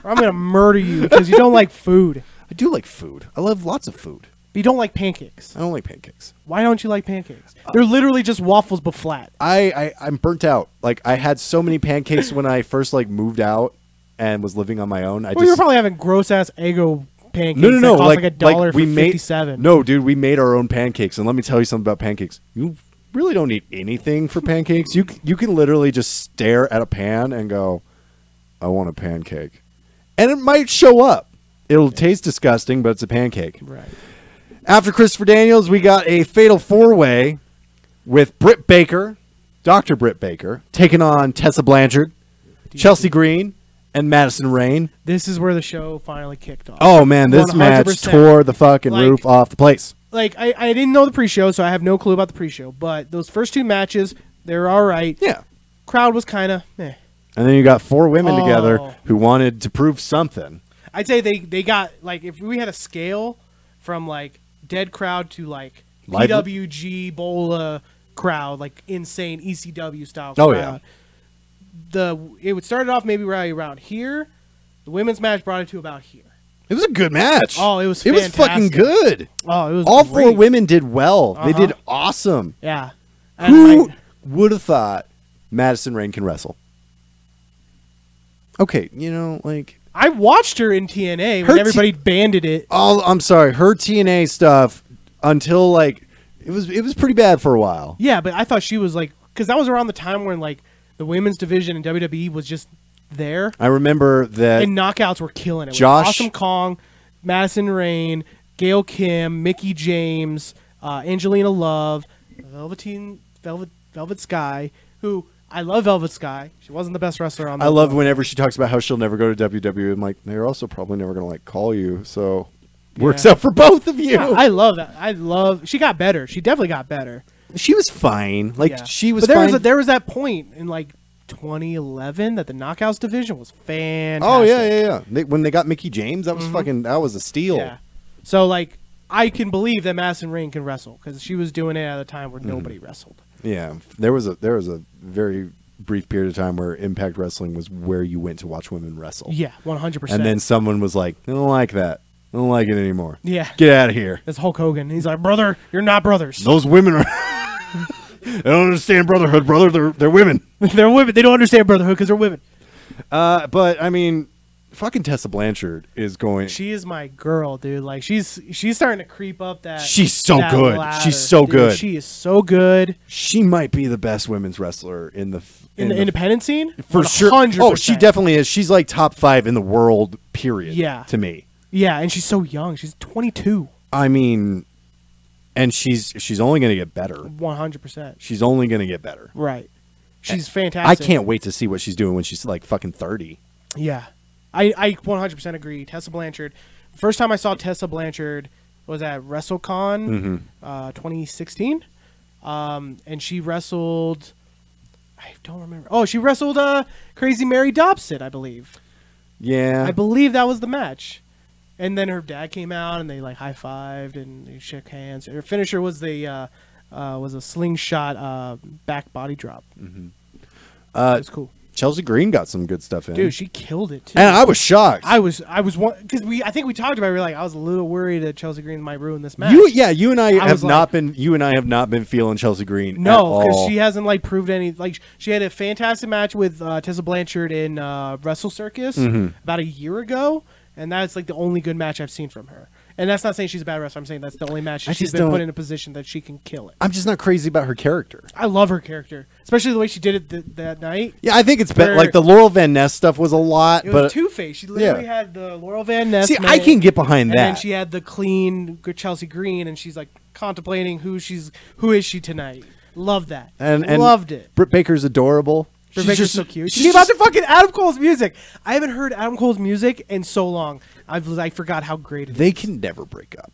Or I'm going to murder you because you don't like food. I do like food. I love lots of food. But you don't like pancakes. I don't like pancakes. Why don't you like pancakes? They're literally just waffles but flat. I'm burnt out. Like I had so many pancakes when I first like moved out and was living on my own. You were probably having gross ass Eggo pancakes. No. That cost like $1 for 57. No, dude, we made our own pancakes, and let me tell you something about pancakes. You really don't need anything for pancakes. You can literally just stare at a pan and go, "I want a pancake," and it might show up. It'll taste disgusting, but it's a pancake. Right. After Christopher Daniels, we got a fatal four-way with Britt Baker, Dr. Britt Baker, taking on Tessa Blanchard, Chelsea Green, and Madison Rayne. This is where the show finally kicked off. Oh, man, this 100%. Match tore the fucking roof off the place. Like, I didn't know the pre-show, so I have no clue about the pre-show. But those first two matches, they're all right. Yeah. Crowd was kind of meh. And then you got four women together who wanted to prove something. I'd say they got, like, if we had a scale from, like, dead crowd to like PWG Bola crowd, like insane ECW style crowd. Yeah. It would start off maybe right around here. The women's match brought it to about here. It was a good match. Oh, it was fantastic. It was fucking good. Oh, it was all great. Four women did well. They did awesome. Yeah. And who would have thought Madison Rayne can wrestle? Okay, like I watched her in TNA when everybody banded it. Oh, I'm sorry. Her TNA stuff until like it was pretty bad for a while. Yeah, but I thought she was like, because that was around the time when like the women's division in WWE was just there. I remember that. And knockouts were killing it. Awesome Kong, Madison Rayne, Gail Kim, Mickie James, Angelina Love, Velvet Sky, who. I love Velvet Sky. She wasn't the best wrestler on. I love whenever she talks about how she'll never go to WWE. I'm like, they're also probably never going to like call you, so works out for both of you. Yeah, I love that. She got better. She definitely got better. She was fine. Like she was. But there was that point in like 2011 that the Knockouts division was fantastic. Oh yeah. When they got Mickie James, that was that was a steal. Yeah. So like I can believe that Madison Rayne can wrestle because she was doing it at a time where nobody wrestled. Yeah, there was a very brief period of time where Impact Wrestling was where you went to watch women wrestle. Yeah, 100%. And then someone was like, I don't like that. I don't like it anymore. Yeah. Get out of here. It's Hulk Hogan. He's like, brother, you're not brothers. Those women are... They don't understand brotherhood, brother. They're women. They're women. They don't understand brotherhood because they're women. But, I mean... Fucking Tessa Blanchard is going. She is my girl, dude. Like she's starting to creep up that. She's so good. Ladder, she's so good. She is so good. She might be the best women's wrestler in the independent scene for sure. 100%. Oh, she definitely is. She's like top 5 in the world. Period. Yeah. To me. Yeah, and she's so young. She's 22. I mean, and she's only going to get better. 100%. She's only going to get better. Right. She's fantastic. I can't wait to see what she's doing when she's like fucking 30. Yeah. I 100% agree. Tessa Blanchard. First time I saw Tessa Blanchard was at WrestleCon 2016. And she wrestled... I don't remember. Oh, she wrestled Crazy Mary Dobson, I believe. Yeah. I believe that was the match. And then her dad came out and they like high fived and they shook hands. Her finisher was a slingshot back body drop. It was cool. Chelsea Green got some good stuff in. Dude, she killed it too. And I was shocked. I was one because I think we talked about it. We were like, I was a little worried that Chelsea Green might ruin this match. You and I have not been feeling Chelsea Green. No, because she hasn't like proved any. Like she had a fantastic match with Tessa Blanchard in Wrestle Circus about a year ago, and that's like the only good match I've seen from her. And that's not saying she's a bad wrestler. I'm saying that's the only match she's been put in a position that she can kill it. I'm just not crazy about her character. I love her character, especially the way she did it that night. Yeah, I think it's better. Like the Laurel Van Ness stuff was a lot. It was two-faced. She literally had the Laurel Van Ness. See, I can get behind that. And then she had the clean Chelsea Green, and she's like contemplating who is she tonight. Love that. And loved it. Britt Baker's adorable. Britt Baker's so cute. She came out to fucking Adam Cole's music. I haven't heard Adam Cole's music in so long. I forgot how great it is. They can never break up.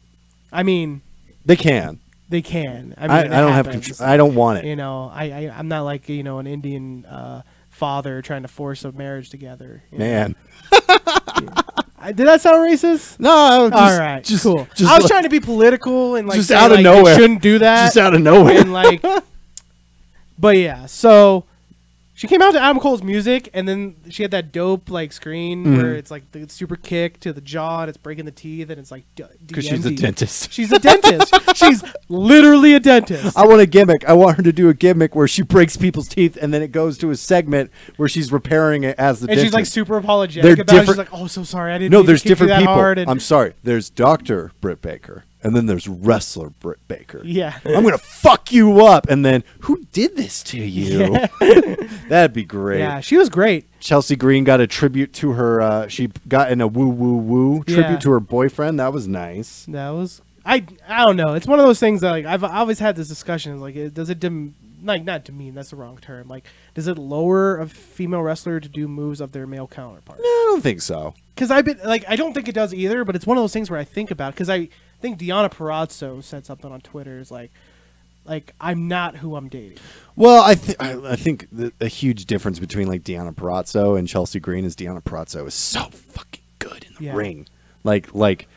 I mean, they can. They can. I mean, I don't have control. I don't want it. You know, I'm not like an Indian father trying to force a marriage together. Man. Did that sound racist? No. All right. Cool. I was trying to be political and like just out of nowhere. Shouldn't do that. Just out of nowhere. And like, but yeah. So she came out to Adam Cole's music, and then she had that dope like screen where it's like the super kick to the jaw, and it's breaking the teeth, and it's like because she's a dentist. She's a dentist. She's literally a dentist. I want a gimmick. I want her to do a gimmick where she breaks people's teeth, and then it goes to a segment where she's repairing it as the dentist. And she's like super apologetic about it. She's like, "Oh, so sorry, I didn't." No, there's different people. I'm sorry. There's Dr. Britt Baker. And then there's wrestler Britt Baker. Yeah. I'm going to fuck you up. And then, who did this to you? Yeah. That'd be great. Yeah, she was great. Chelsea Green got a tribute to her, she got in a woo tribute to her boyfriend. That was nice. That was, I don't know. It's one of those things that like I've always had this discussion. Like, does it not demean, that's the wrong term. Like, does it lower a female wrestler to do moves of their male counterpart? No, I don't think so. Because I don't think it does either, but it's one of those things where I think about it. Because I think Deonna Purrazzo said something on Twitter. Is like I'm not who I'm dating. Well, I think a huge difference between like Deonna Purrazzo and Chelsea Green is Deonna Purrazzo is so fucking good in the ring. Like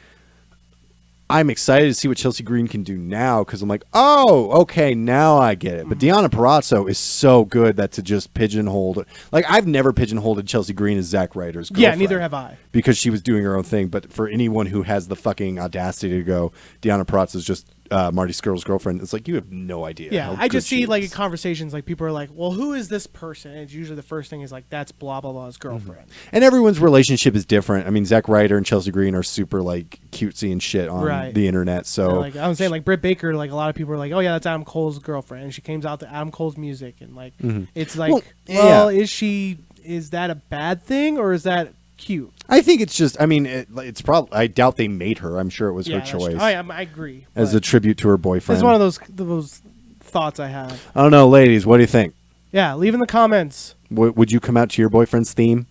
I'm excited to see what Chelsea Green can do now because I'm like, oh, okay, now I get it. But Deonna Purrazzo is so good that to just pigeonhole, like I've never pigeonholed Chelsea Green as Zack Ryder's girlfriend. Yeah, neither have I. Because she was doing her own thing. But for anyone who has the fucking audacity to go, Deonna Purrazzo is just Marty Scurll's girlfriend, it's like you have no idea. Yeah, I just see like in conversations, like people are like, well, who is this person? And it's usually the first thing is like, that's blah, blah, blah's girlfriend. And everyone's relationship is different. I mean, Zack Ryder and Chelsea Green are super like cutesy and shit on the internet. So like I'm saying, like Britt Baker, like a lot of people are like, oh yeah, that's Adam Cole's girlfriend, and she came out to Adam Cole's music, and like it's like, is that a bad thing or is that cute? I think it's just, I mean, it's probably, I doubt they made her. I'm sure it was her choice. I agree. As a tribute to her boyfriend. It's one of those thoughts I have. I don't know, ladies, what do you think? Yeah, leave in the comments. Would you come out to your boyfriend's theme?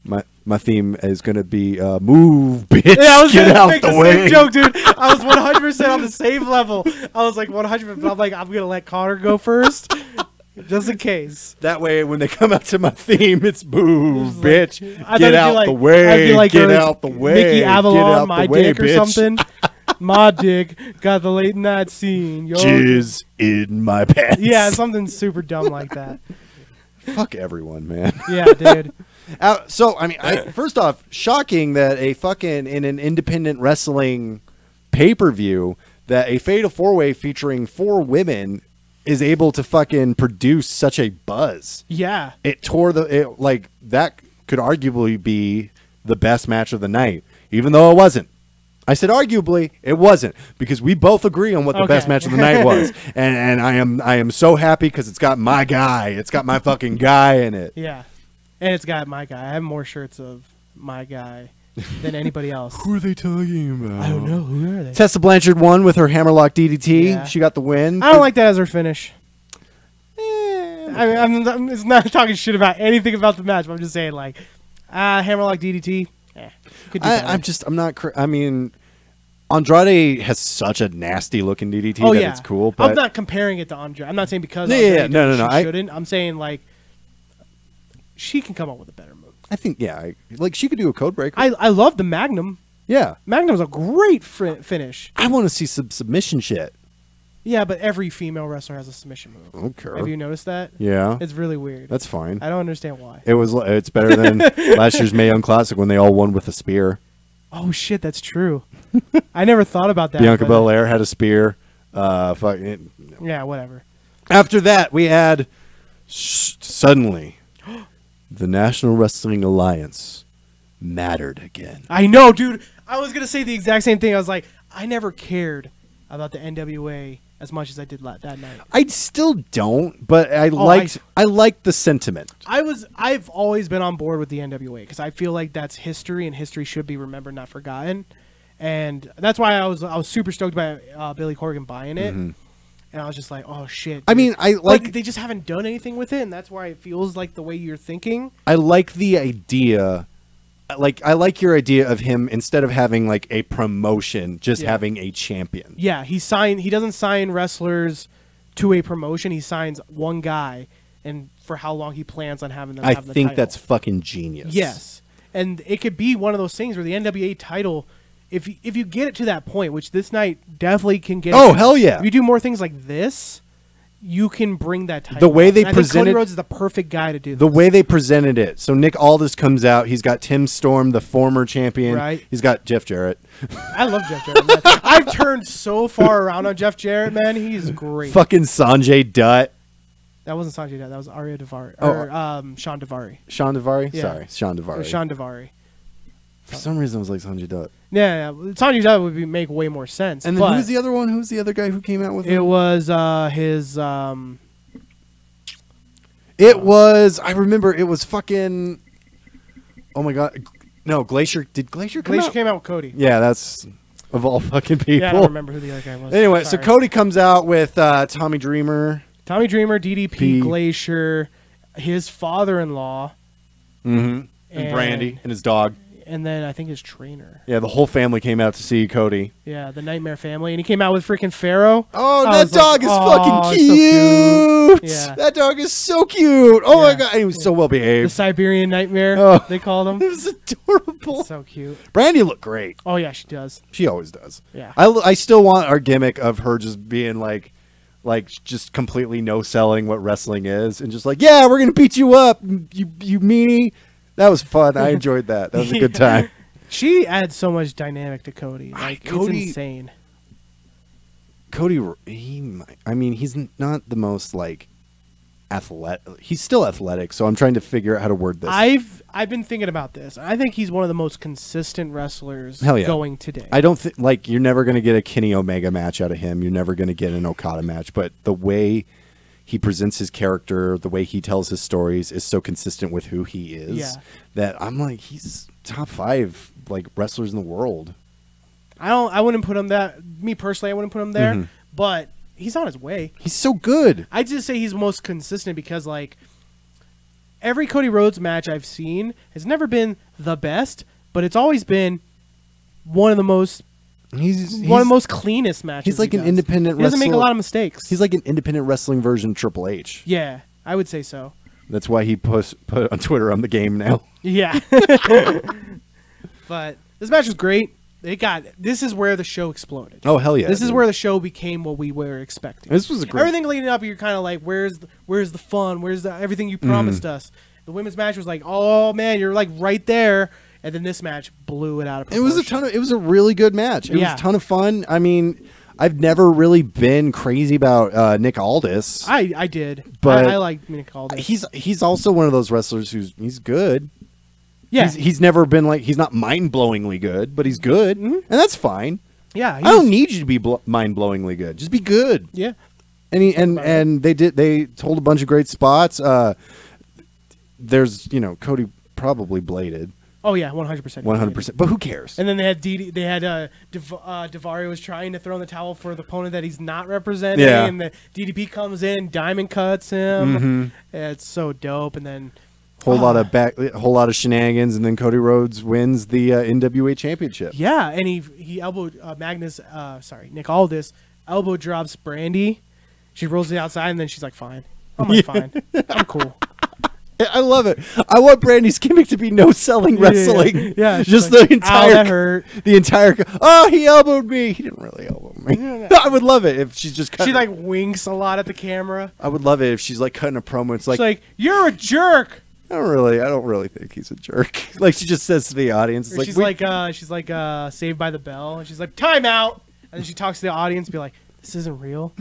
My theme is going to be move, bitch, yeah, I was get out make the the way. Same joke, dude. I was 100% on the same level. I was like 100%, but I'm like, I'm going to let Connor go first. Just in case. That way, when they come out to my theme, it's move, bitch. Get out the way. I feel like get out the way. Mickey Avalon, my dick bitch. or something. My dick got the late night scene. Yo. Jizz in my pants. Yeah, something super dumb like that. Fuck everyone, man. Yeah, dude. So, I mean, first off, shocking that in an independent wrestling pay-per-view that a Fatal 4-Way featuring 4 women is able to fucking produce such a buzz. Yeah. It tore like that could arguably be the best match of the night, even though it wasn't. I said arguably, it wasn't, because we both agree on what the best match of the night was. And I am so happy because it's got my guy. It's got my fucking guy in it. Yeah. And it's got my guy. I have more shirts of my guy than anybody else. Who are they talking about? I don't know. Who are they? Tessa Blanchard won with her hammerlock DDT. Yeah. She got the win. I don't like that as her finish. I'm it's not talking shit about anything about the match, but I'm just saying, like, hammerlock DDT. I'm not. I mean, Andrade has such a nasty looking DDT that it's cool. But I'm not comparing it to Andrade. I'm not saying because no. She shouldn't. I'm saying like she can come up with a better move. I think like she could do a code breaker. I love the Magnum. Yeah. Magnum was a great finish. I want to see some submission shit. Yeah, but every female wrestler has a submission move. Okay. Have you noticed that? Yeah. It's really weird. That's fine. I don't understand why. It's better than last year's Mae Young Classic when they all won with a spear. Oh shit, that's true. I never thought about that. Bianca Belair had a spear. Yeah, whatever. After that, we had suddenly the National Wrestling Alliance mattered again. I know, dude. I was gonna say the exact same thing. I was like, I never cared about the NWA as much as I did that night. I still don't, but I liked the sentiment. I've always been on board with the NWA because I feel like that's history, and history should be remembered, not forgotten. And that's why I was super stoked by Billy Corgan buying it. Mm-hmm. And I was just like, oh shit. Dude. I mean, but they just haven't done anything with it, and that's why it feels like the way you're thinking. I like the idea. I like your idea of him, instead of having like a promotion, just having a champion. Yeah, he doesn't sign wrestlers to a promotion. He signs one guy, and for how long he plans on having them have the title. I think that's fucking genius. Yes. And it could be one of those things where the NWA title, if you get it to that point, which this night definitely can get. Oh, hell yeah. If you do more things like this, you can bring that title. The way they presented, I think Cody Rhodes is the perfect guy to do this. The way they presented it. So Nick Aldis comes out. He's got Tim Storm, the former champion. Right. He's got Jeff Jarrett. I love Jeff Jarrett, man. I've turned so far around on Jeff Jarrett, man. He's great. Fucking Sanjay Dutt. That wasn't Sanjay Dutt. That was Arya Daivari. Or Sean Daivari. Sean Daivari? Yeah. Sorry, Sean Daivari. Sean Daivari. For some reason, I was like Sanjay Dutt. Yeah. Sanjay Dutt would make way more sense. And then who's the other one? Who's the other guy who came out with it? It was his... It was... I remember it was fucking... Oh my god. No, Glacier... Did Glacier come out? Glacier came out with Cody. Yeah, that's... Of all fucking people. Yeah, I don't remember who the other guy was. Anyway, so Cody comes out with Tommy Dreamer. Tommy Dreamer, DDP, Glacier, his father-in-law. Mm-hmm. And Brandy and his dog. And then I think his trainer. Yeah, the whole family came out to see Cody. Yeah, the Nightmare family. And he came out with freaking Pharaoh. Oh, that dog is fucking cute. So cute. Yeah. That dog is so cute. Oh, my God. He was so well behaved. The Siberian Nightmare, they called him. It was adorable. So cute. Brandy looked great. Oh, yeah, she does. She always does. Yeah. I still want our gimmick of her just being like just completely no-selling what wrestling is. And just like, yeah, we're going to beat you up, you meanie. That was fun. I enjoyed that. That was a good time. She adds so much dynamic to Cody. Like, Cody, it's insane. Cody, he's not the most like athletic. He's still athletic, so I'm trying to figure out how to word this. I've been thinking about this. I think he's one of the most consistent wrestlers going today. I don't think you're never going to get a Kenny Omega match out of him. You're never going to get an Okada match, but the way he presents his character, the way he tells his stories is so consistent with who he is that I'm like, he's top 5 like wrestlers in the world. I wouldn't put him me personally, I wouldn't put him there, but he's on his way. He's so good. I just say he's most consistent because like every Cody Rhodes match I've seen has never been the best, but it's always been one of the most one of the most cleanest matches. He's like an independent wrestler. He doesn't make a lot of mistakes. He's like an independent wrestling version of Triple H. Yeah, I would say so. That's why he put on Twitter, I'm the game now. Yeah. But this match was great. This is where the show exploded. Oh, hell yeah. This is where the show became what we were expecting. This was great. Everything leading up, you're kind of like, where's the fun? Where's everything you promised us? The women's match was like, oh, man, you're like right there. And then this match blew it out of proportion. It was a really good match. It was a ton of fun. I mean, I've never really been crazy about Nick Aldis. I did, but I like Nick Aldis. He's also one of those wrestlers he's good. Yeah, he's never been like, he's not mind-blowingly good, but he's good, and that's fine. Yeah, I don't need you to be mind-blowingly good. Just be good. Yeah, and they told a bunch of great spots. There's Cody probably bladed. Oh yeah, 100%. 100%. But who cares? And then they had Daivari was trying to throw in the towel for the opponent that he's not representing, and the DDP comes in, diamond cuts him. It's so dope, and then whole lot of shenanigans, and then Cody Rhodes wins the NWA Championship. Yeah, and he elbowed Nick Aldis elbow drops Brandy. She rolls it outside, and then she's like, "Fine." I'm like, "Fine, I'm cool." I love it. I want Brandy's gimmick to be no selling wrestling. Yeah. Just like, the entire. that hurt. The entire. Oh, he elbowed me. He didn't really elbow me. I would love it if she's just. She like winks a lot at the camera. I would love it if she's like cutting a promo. It's like you're a jerk. I don't really think he's a jerk. Like she just says to the audience. It's she's like Saved by the Bell, and she's like time out, and then she talks to the audience, and be like, this isn't real.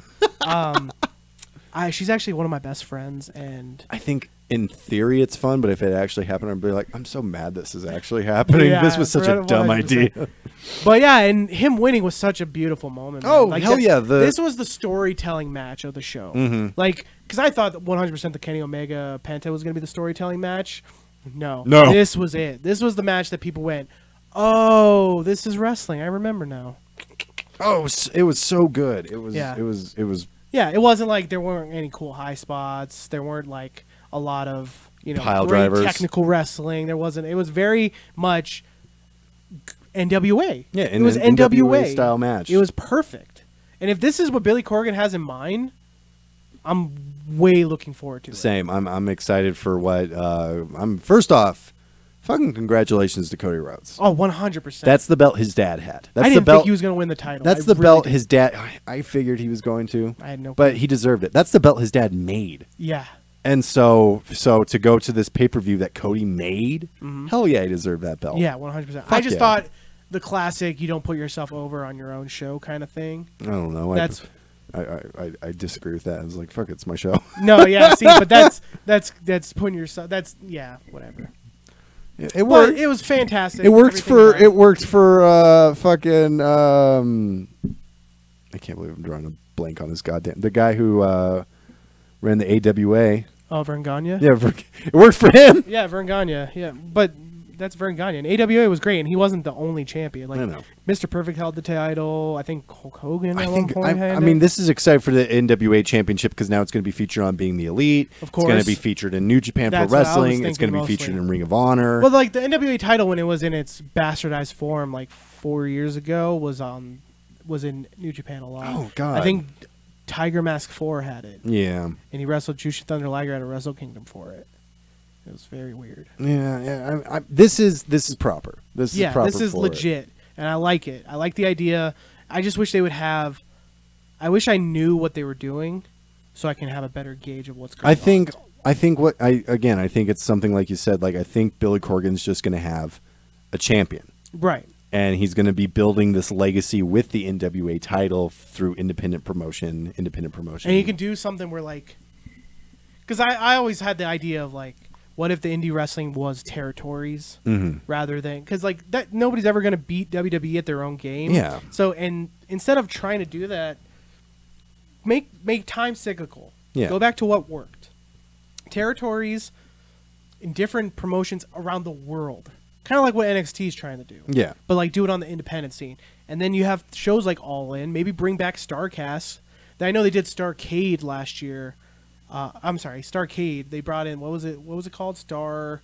She's actually one of my best friends, and I think in theory it's fun, but if it actually happened, I'd be like, I'm so mad this is actually happening. This was such a dumb 100%. Idea. But yeah, and him winning was such a beautiful moment. Man. Oh, like hell yeah. This was the storytelling match of the show. Mm-hmm. Like, because I thought that 100% the Kenny Omega Penta was going to be the storytelling match. No. This was it. This was the match that people went, oh, this is wrestling. I remember now. Oh, it was so good. It was. Yeah, it wasn't like there weren't any cool high spots. There weren't like a lot of pile drivers, technical wrestling. There wasn't. It was very much NWA. Yeah, it was NWA style match. It was perfect. And if this is what Billy Corgan has in mind, I'm way looking forward to it. Same. I'm excited for what. First off. Fucking congratulations to Cody Rhodes. Oh, 100%. That's the belt his dad had. I didn't think he was going to win the title. That's the belt his dad... I figured he was going to. I had no But he deserved it. That's the belt his dad made. Yeah. And so to go to this pay-per-view that Cody made, hell yeah, he deserved that belt. Yeah, 100%. I just thought the classic, you don't put yourself over on your own show kind of thing. I don't know. I disagree with that. I was like, fuck it, it's my show. No, yeah, see, but that's putting yourself... That's, yeah, whatever. It worked. It was fantastic. It worked for fucking I can't believe I'm drawing a blank on this goddamn the guy who ran the AWA. Oh, Vern Gagne? Yeah, it worked for him. Yeah, Vern Gagne. Yeah, but that's Vern Gagne. And AWA was great, and he wasn't the only champion. Like, I know. Mr. Perfect held the title. I think Hulk Hogan at one point had it. I mean, this is exciting for the NWA Championship because now it's going to be featured on Being the Elite. Of course. It's going to be featured in New Japan Pro Wrestling. It's going to be featured in Ring of Honor. Well, like the NWA title when it was in its bastardized form like 4 years ago was in New Japan a lot. Oh, God. I think Tiger Mask 4 had it. Yeah. And he wrestled Jushin Thunder Liger at a Wrestle Kingdom for it. It was very weird. Yeah. This is proper. This is legit, and I like it. I like the idea. I just wish they would have. I wish I knew what they were doing, so I can have a better gauge of what's going on. I think it's something like you said. Like I think Billy Corgan's just going to have a champion, right? And he's going to be building this legacy with the NWA title through independent promotion. And you can do something where like, because I always had the idea of like. What if the indie wrestling was territories rather than because like that nobody's ever going to beat WWE at their own game. Yeah. So and instead of trying to do that, make time cyclical. Yeah. Go back to what worked. Territories in different promotions around the world, kind of like what NXT is trying to do. Yeah. But like do it on the independent scene, and then you have shows like All In. Maybe bring back Starcast. I know they did Starcade last year. I'm sorry, Starcade. They brought in what was it called? Starcade.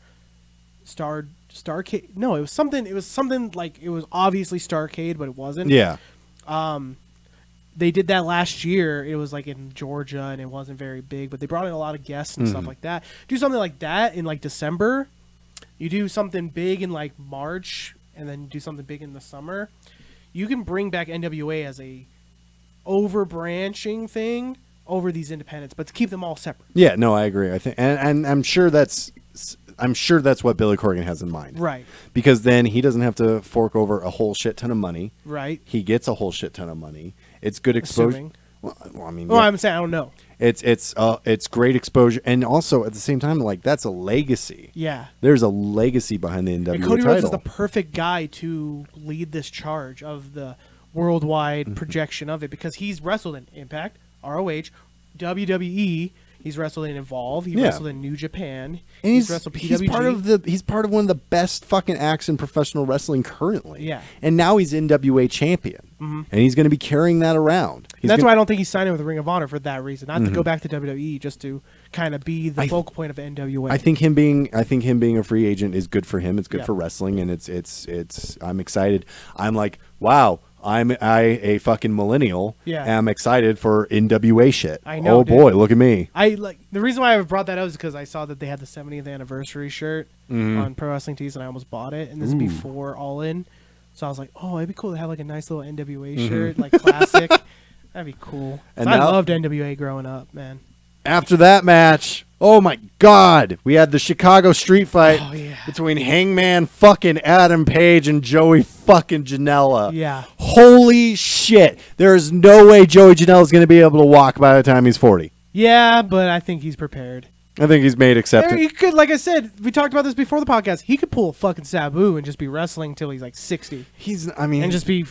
No, it was something like it was obviously Starcade, but it wasn't. Yeah. They did that last year. It was like in Georgia, and it wasn't very big, but they brought in a lot of guests and stuff like that. Do something like that in like December. You do something big in like March, and then do something big in the summer. You can bring back NWA as a over-branching thing over these independents, but to keep them all separate. Yeah, no, I agree. I think, and I'm sure that's what Billy Corgan has in mind. Right. Because then he doesn't have to fork over a whole shit ton of money. Right. He gets a whole shit ton of money. It's good exposure. Well, I mean, I'm saying I don't know. It's great exposure, and also at the same time, like that's a legacy. Yeah. There's a legacy behind the NWA and Cody title. Rhodes is the perfect guy to lead this charge of the worldwide projection of it because he's wrestled in Impact, ROH, WWE. He's wrestled in Evolve. He wrestled in New Japan. And he's wrestled PWG. He's part of one of the best fucking acts in professional wrestling currently. Yeah. And now he's NWA champion. And he's going to be carrying that around. That's why I don't think he's signing with Ring of Honor for that reason. Not to go back to WWE, just to kind of be the focal point of NWA. I think him being a free agent is good for him. It's good for wrestling, and it's I'm excited. I'm like, wow. a fucking millennial. Yeah. Am excited for NWA shit. I know. Oh boy, look at me. The reason why I brought that up is because I saw that they had the 70th anniversary shirt on Pro Wrestling Tees, and I almost bought it. And this is before All In, so I was like, oh, it'd be cool to have like a nice little NWA shirt, like classic. That'd be cool. And I loved NWA growing up, man. After that match, oh my God, we had the Chicago street fight between Hangman fucking Adam Page and Joey fucking Janela. Yeah. Holy shit. There is no way Joey Janela is going to be able to walk by the time he's 40. Yeah, but I think he's prepared. I think he's made acceptance. He could, like I said, we talked about this before the podcast. He could pull a fucking Sabu and just be wrestling until he's like 60. And just be,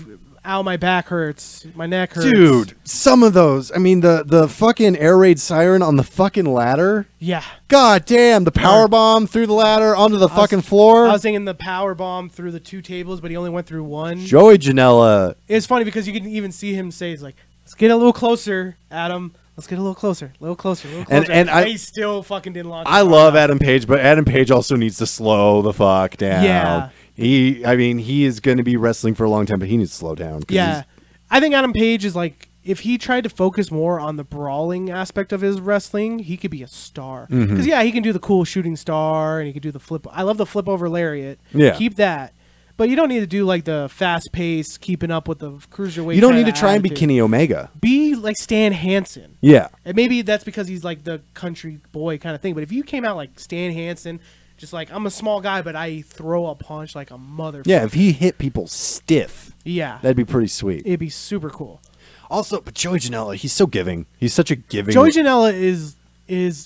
ow, my back hurts, my neck hurts. Dude, some of those. I mean, the fucking air raid siren on the fucking ladder. Yeah. God damn, the power bomb through the ladder onto the fucking floor. I was thinking the power bomb through the 2 tables, but he only went through 1. Joey Janela. It's funny because you can even see him say, "He's like, let's get a little closer, Adam. Let's get a little closer, a little closer, a little closer." And he still fucking didn't launch. I love Adam Page, but Adam Page also needs to slow the fuck down. Yeah. He is going to be wrestling for a long time, but he needs to slow down. Yeah. I think Adam Page is like, if he tried to focus more on the brawling aspect of his wrestling, he could be a star. Because, he can do the cool shooting star, and he could do the flip. I love the flip over lariat. Yeah. Keep that. But you don't need to do like the fast pace, keeping up with the cruiserweight. You don't need to try and be Kenny Omega. Be like Stan Hansen. Yeah. And maybe that's because he's like the country boy kind of thing. But if you came out like Stan Hansen, just like, I'm a small guy, but I throw a punch like a motherfucker. Yeah, if he hit people stiff. Yeah. That'd be pretty sweet. It'd be super cool. Also, but Joey Janela, he's so giving. He's such a giving. Joey Janela is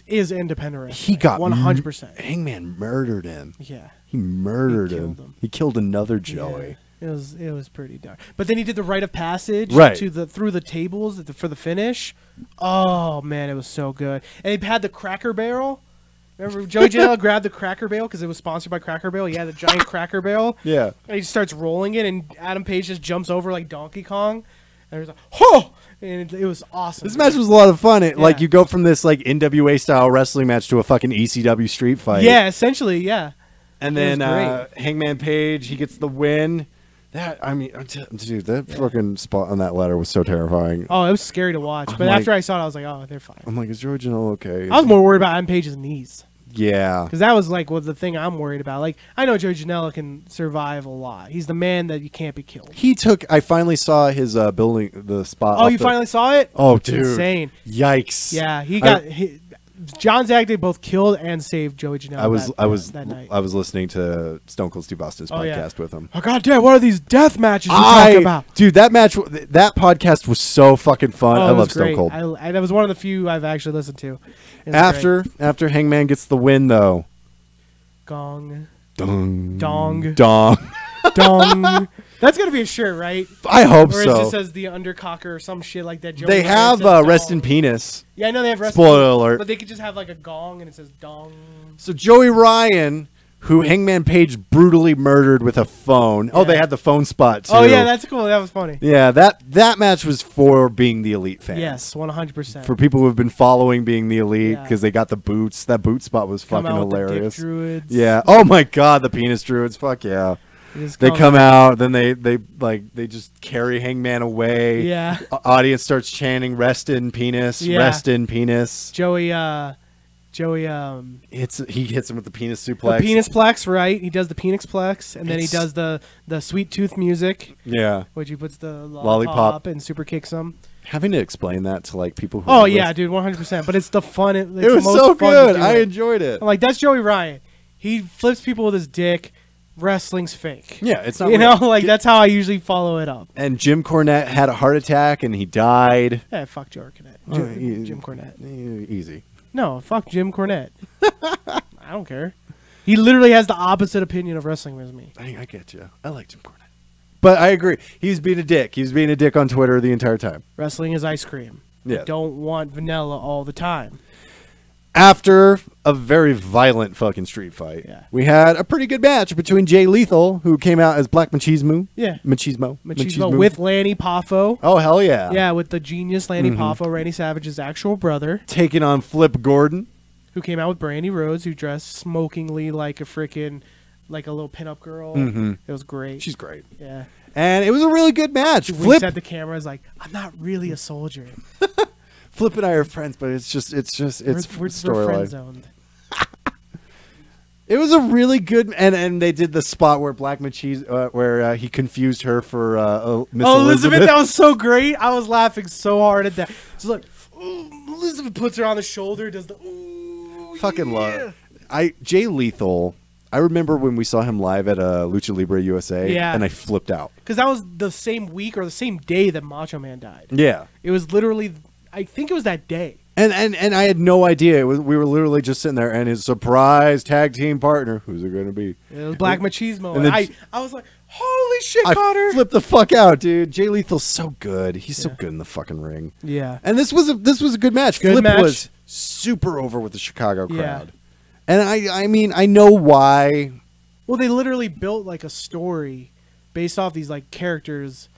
independent wrestling. He got 100%. Hangman murdered him. Yeah. He murdered him. He killed another Joey. Yeah. It was pretty dark. But then he did the rite of passage through the tables for the finish. Oh man, it was so good. And he had the Cracker Barrel. Remember Joey Janela grabbed the Cracker Barrel because it was sponsored by Cracker Barrel. He had a giant Cracker Barrel. Yeah. And he starts rolling it, and Adam Page just jumps over like Donkey Kong. And he's like, "Ho!" And it was awesome. This match was a lot of fun. Like, you go from this like NWA style wrestling match to a fucking ECW street fight. Yeah, essentially, yeah. And then Hangman Page, he gets the win. Dude, that fucking spot on that ladder was so terrifying. Oh, it was scary to watch. But after I saw it, I was like, oh, they're fine. I'm like, is George Janela okay? I was more worried about Adam Page's knees. Yeah. Because that was like the thing I'm worried about. Like, I know Joey Janela can survive a lot. He's the man that you can't be killed. I finally saw his building, the spot. Oh, you finally saw it? Oh, dude. It's insane. Yikes. Yeah, he got... John Zagday both killed and saved Joey Janela that night. I was listening to Stone Cold Steve Austin's podcast with him. Oh, God damn, what are these death matches you talking about? Dude, that podcast was so fucking fun. I love Stone Cold. That was one of the few I've actually listened to. After Hangman gets the win, though. Gong. Dong. Dong. Dong. Dong. That's going to be a shirt, right? I hope so. Or it just says the Undercocker or some shit like that. They have Rest in Penis. Yeah, I know they have Rest Spoiler alert. But they could just have like a gong and it says dong. So Joey Ryan, who Hangman Page brutally murdered with a phone. Yeah. Oh, they had the phone spot too. Oh yeah, that's cool. That was funny. Yeah, that match was for being the Elite fan. Yes, 100%. For people who have been following being the Elite because they got the boots. That boot spot was fucking hilarious. The dick druids. Yeah. Oh my God, the penis druids. Fuck yeah. They come out, then they just carry Hangman away. Yeah. Audience starts chanting "Rest in penis, rest in penis." Joey, he hits him with the penis suplex. The penis plex, right? He does the penis plex, and then he does the sweet tooth music. Yeah. Which he puts the lollipop and super kicks him. Having to explain that to like people who. Oh yeah, dude, 100%. But it's the fun. It was so good. I enjoyed it. I'm like, that's Joey Ryan. He flips people with his dick. Wrestling's fake. Yeah, it's not. You know, like that's how I usually follow it up. And Jim Cornette had a heart attack and he died. Yeah, fuck Jim Cornette. Easy. No, fuck Jim Cornette. I don't care. He literally has the opposite opinion of wrestling as me. I get you. I like Jim Cornette. But I agree. He was being a dick. He was being a dick on Twitter the entire time. Wrestling is ice cream. Yeah. I don't want vanilla all the time. After a very violent fucking street fight, we had a pretty good match between Jay Lethal, who came out as Black Machismo. Yeah. Machismo with Lanny Poffo. Oh, hell yeah. Yeah, with the genius Lanny Poffo, Randy Savage's actual brother. Taking on Flip Gordon. Who came out with Brandy Rhodes, who dressed smokingly like a freaking, like a little pinup girl. It was great. She's great. Yeah. And it was a really good match. Flip at the camera is like, I'm not really a soldier. Flip and I are friends, but it's we're friend zoned. It was a really good, and they did the spot where Black Machismo, where he confused her for Miss Elizabeth. That was so great. I was laughing so hard at that. It's like, Elizabeth puts her on the shoulder, does the fucking love. Jay Lethal. I remember when we saw him live at Lucha Libre USA, and I flipped out because that was the same week or the same day that Macho Man died. Yeah, it was literally. I think it was that day. And I had no idea. We were literally just sitting there, and his surprise tag team partner, who's it going to be? It was Black Machismo. And I was like, holy shit, Connor! I flipped the fuck out, dude. Jay Lethal's so good. He's so good in the fucking ring. Yeah. And this was a good match. Flip was super over with the Chicago crowd. Yeah. And I mean, I know why. Well, they literally built like a story based off these like characters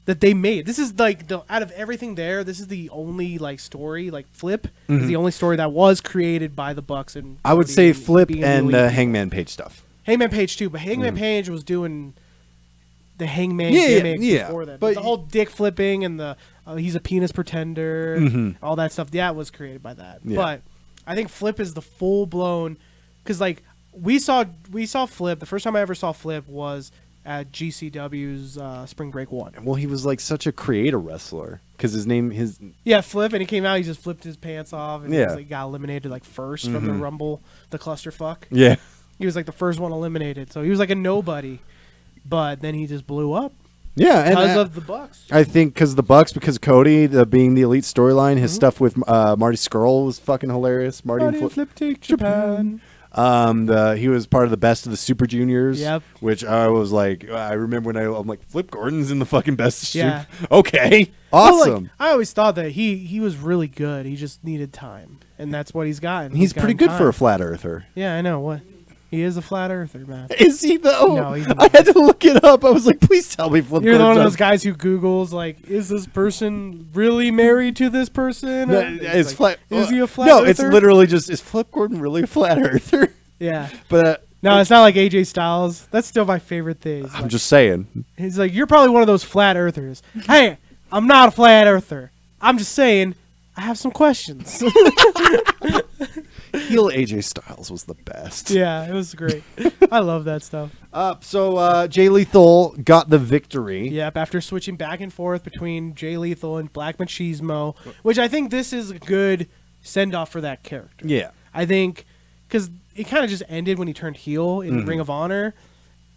that they made. This is like out of everything there, this is the only like story, like Flip is the only story that was created by the Bucks. And I would say Flip and Hangman Page stuff. Hangman Page too, but Hangman Page was doing the Hangman gimmick before that. But the whole dick flipping and the he's a penis pretender, all that stuff, that was created by that. Yeah. But I think Flip is the full blown, because like we saw Flip. The first time I ever saw Flip was at GCW's Spring Break 1. Well, he was like such a creative wrestler because Flip, and he came out, he just flipped his pants off, and he got eliminated like first from the Rumble, the clusterfuck. Yeah, he was like the first one eliminated, so he was like a nobody, but then he just blew up. Yeah, because of the Bucks. I think because the Bucks, because Cody being the elite storyline, his stuff with Marty Scurll was fucking hilarious. Marty and Flip take Japan. He was part of the Best of the Super Juniors. Yep. Which I was like, I remember when I'm like, Flip Gordon's in the fucking Best. Yeah. Okay. Awesome. Well, like, I always thought that he was really good. He just needed time, and that's what he's gotten. He's pretty good for a flat earther. Yeah, I know. What? He is a flat earther, man. Is he though? No, he's not. I had to look it up. I was like, please tell me Flip. You're one of those guys who Googles like, is this person really married to this person? No, it's like, flat. Is he a flat earther? No, it's literally just, is Flip Gordon really a flat earther? Yeah. But no, it's not like AJ Styles. That's still my favorite thing. I'm just saying. He's like, you're probably one of those flat earthers. Hey, I'm not a flat earther. I'm just saying, I have some questions. Heel AJ Styles was the best. Yeah, it was great. I love that stuff. So Jay Lethal got the victory. Yep, after switching back and forth between Jay Lethal and Black Machismo, which I think this is a good send-off for that character. Yeah. I think, because it kind of just ended when he turned heel in Ring of Honor,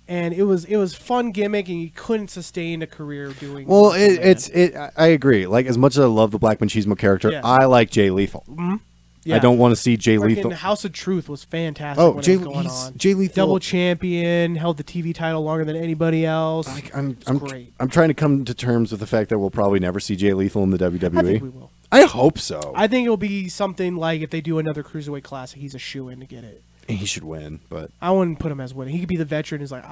and it was fun gimmick, and he couldn't sustain a career doing. Well, I agree. Like, as much as I love the Black Machismo character, I like Jay Lethal. Yeah. I don't want to see Jay Lethal. House of Truth was fantastic. Oh, Jay Lethal, double champion, held the TV title longer than anybody else. I'm great. I'm trying to come to terms with the fact that we'll probably never see Jay Lethal in the WWE. I think we will. I hope so. I think it'll be something like if they do another Cruiserweight Classic, he's a shoo-in to get it. He should win, but I wouldn't put him as winning. He could be the veteran who's like,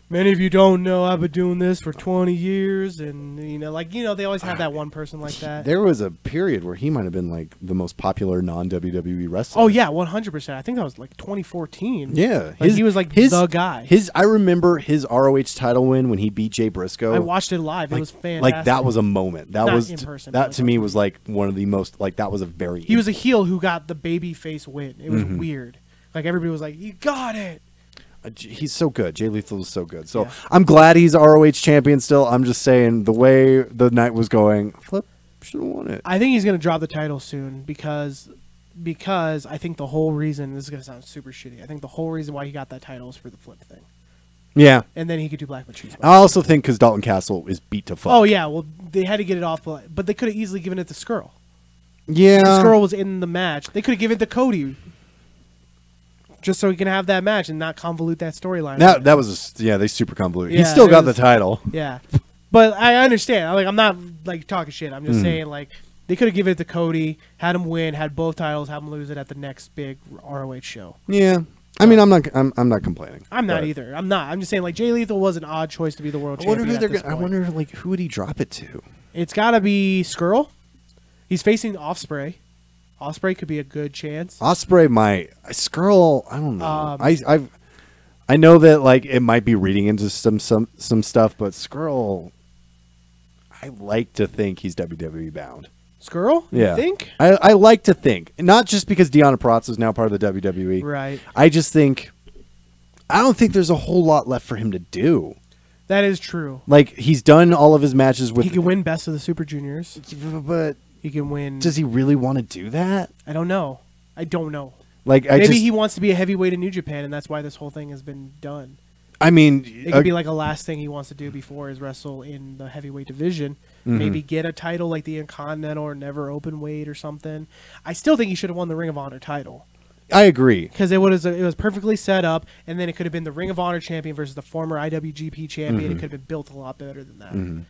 many of you don't know I've been doing this for 20 years, and they always have that one person like that. There was a period where he might have been like the most popular non-WWE wrestler. Oh yeah, 100%. I think that was like 2014. Yeah, he was like the guy. I remember his ROH title win when he beat Jay Briscoe. I watched it live. It was fantastic. Like that was a moment. That Not was in person, that to me was like one of the most that was a very. He was a heel who got the baby face win. It was weird. Like everybody was like, "You got it." He's so good. Jay Lethal is so good. So I'm glad he's ROH champion still. I'm just saying the way the night was going, Flip should have won it. I think he's going to drop the title soon because I think the whole reason, this is going to sound super shitty, I think the whole reason why he got that title is for the Flip thing. Yeah. And then he could do Black Machismo. I also think because Dalton Castle is beat to fuck. Oh, yeah. Well, they had to get it off, but they could have easily given it to Skrull. Yeah. Skrull was in the match. They could have given it to Cody. Just so he can have that match and not convolute that storyline. That was they super convoluted. He still got the title. Yeah, but I understand. I'm not like talking shit. I'm just saying like they could have given it to Cody, had him win, had both titles, have him lose it at the next big ROH show. Yeah, I mean I'm not complaining. I'm not either. I'm not. I'm just saying like Jay Lethal was an odd choice to be the world champion. I wonder like who would he drop it to? It's got to be Skrull. He's facing Ospreay. Ospreay could be a good chance. Ospreay might. Skrull, I don't know. I know that like it might be reading into some stuff, but Skrull, I like to think he's WWE bound. Skrull? Yeah. You think? I like to think. Not just because Deanna Pratt is now part of the WWE. Right. I just think, I don't think there's a whole lot left for him to do. That is true. Like, he's done all of his matches with... He can win Best of the Super Juniors. But... He can win... Does he really want to do that? I don't know. I don't know. Like, Maybe he wants to be a heavyweight in New Japan, and that's why this whole thing has been done. I mean... It could be like a last thing he wants to do before his wrestle in the heavyweight division. Maybe get a title like the Intercontinental or Never Open Weight or something. I still think he should have won the Ring of Honor title. I agree. Because it was perfectly set up, and then it could have been the Ring of Honor champion versus the former IWGP champion. It could have been built a lot better than that.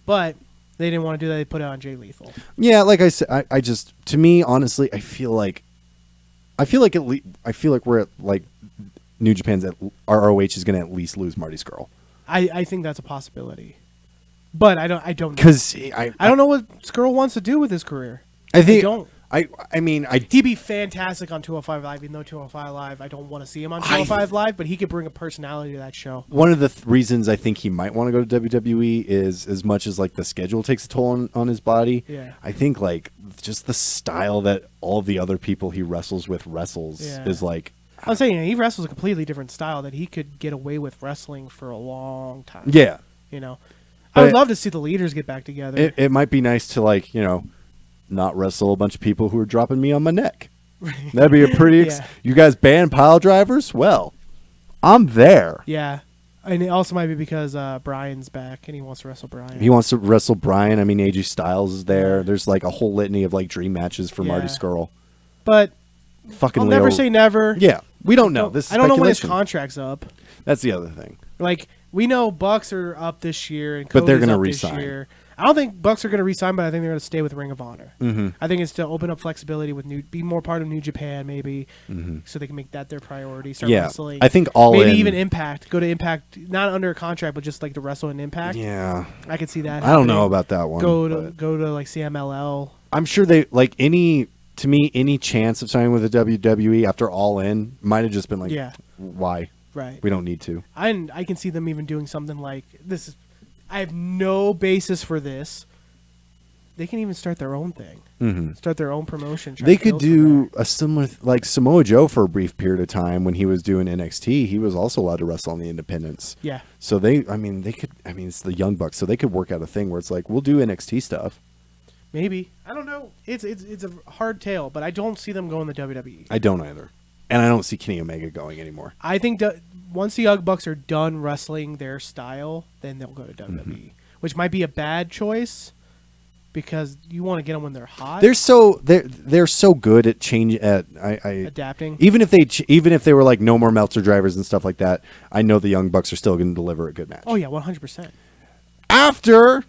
But they didn't want to do that. They put it on Jay Lethal. Yeah, like I said, I just, to me, honestly, I feel like we're at, like, New Japan's at ROH is going to at least lose Marty Scurll. I think that's a possibility. But I don't know. Because I don't know what Skrull wants to do with his career. I think I don't. I mean, he'd be fantastic on 205 Live, even though 205 Live, I don't want to see him on 205 Live, but he could bring a personality to that show. One of the reasons I think he might want to go to WWE is, as much as like the schedule takes a toll on his body, I think like just the style that all the other people he wrestles with is like... I'm saying he wrestles a completely different style that he could get away with wrestling for a long time. Yeah. You know? I would love to see the leaders get back together. It might be nice to, like, you know, not wrestle a bunch of people who are dropping me on my neck. That'd be a pretty... You guys ban pile drivers? Well, I'm there. Yeah. And it also might be because Bryan's back and he wants to wrestle Bryan. He wants to wrestle Bryan. I mean, AJ Styles is there. There's, like, a whole litany of, like, dream matches for Marty Scurll. But fucking I'll never say never. Yeah. We don't know. This is I don't know when his contract's up. That's the other thing. Like... We know Bucks are up this year, and but they're going to resign. I don't think Bucks are going to resign, but I think they're going to stay with Ring of Honor. I think it's to open up flexibility with be more part of New Japan, maybe, so they can make that their priority. Start wrestling. I think maybe even Impact. Go to Impact, not under a contract, but just like to wrestle in Impact. Yeah, I could see that. I don't know about that one. Go to like CMLL. I'm sure they like any chance of signing with the WWE after All In might have just been like, why? Right. We don't need to. I can see them even doing something like this. I have no basis for this. They can even start their own thing. Start their own promotion. They could do a similar, like Samoa Joe for a brief period of time when he was doing NXT. He was also allowed to wrestle on the independents. Yeah. So they could, it's the Young Bucks, so they could work out a thing where it's like, we'll do NXT stuff. Maybe. I don't know. It's a hard tale, but I don't see them going to WWE. I don't either. And I don't see Kenny Omega going anymore. I think once the Young Bucks are done wrestling their style, then they'll go to WWE, which might be a bad choice because you want to get them when they're hot. They're so good at adapting. Even if they were like no more Meltzer drivers and stuff like that, I know the Young Bucks are still going to deliver a good match. Oh yeah, 100%. After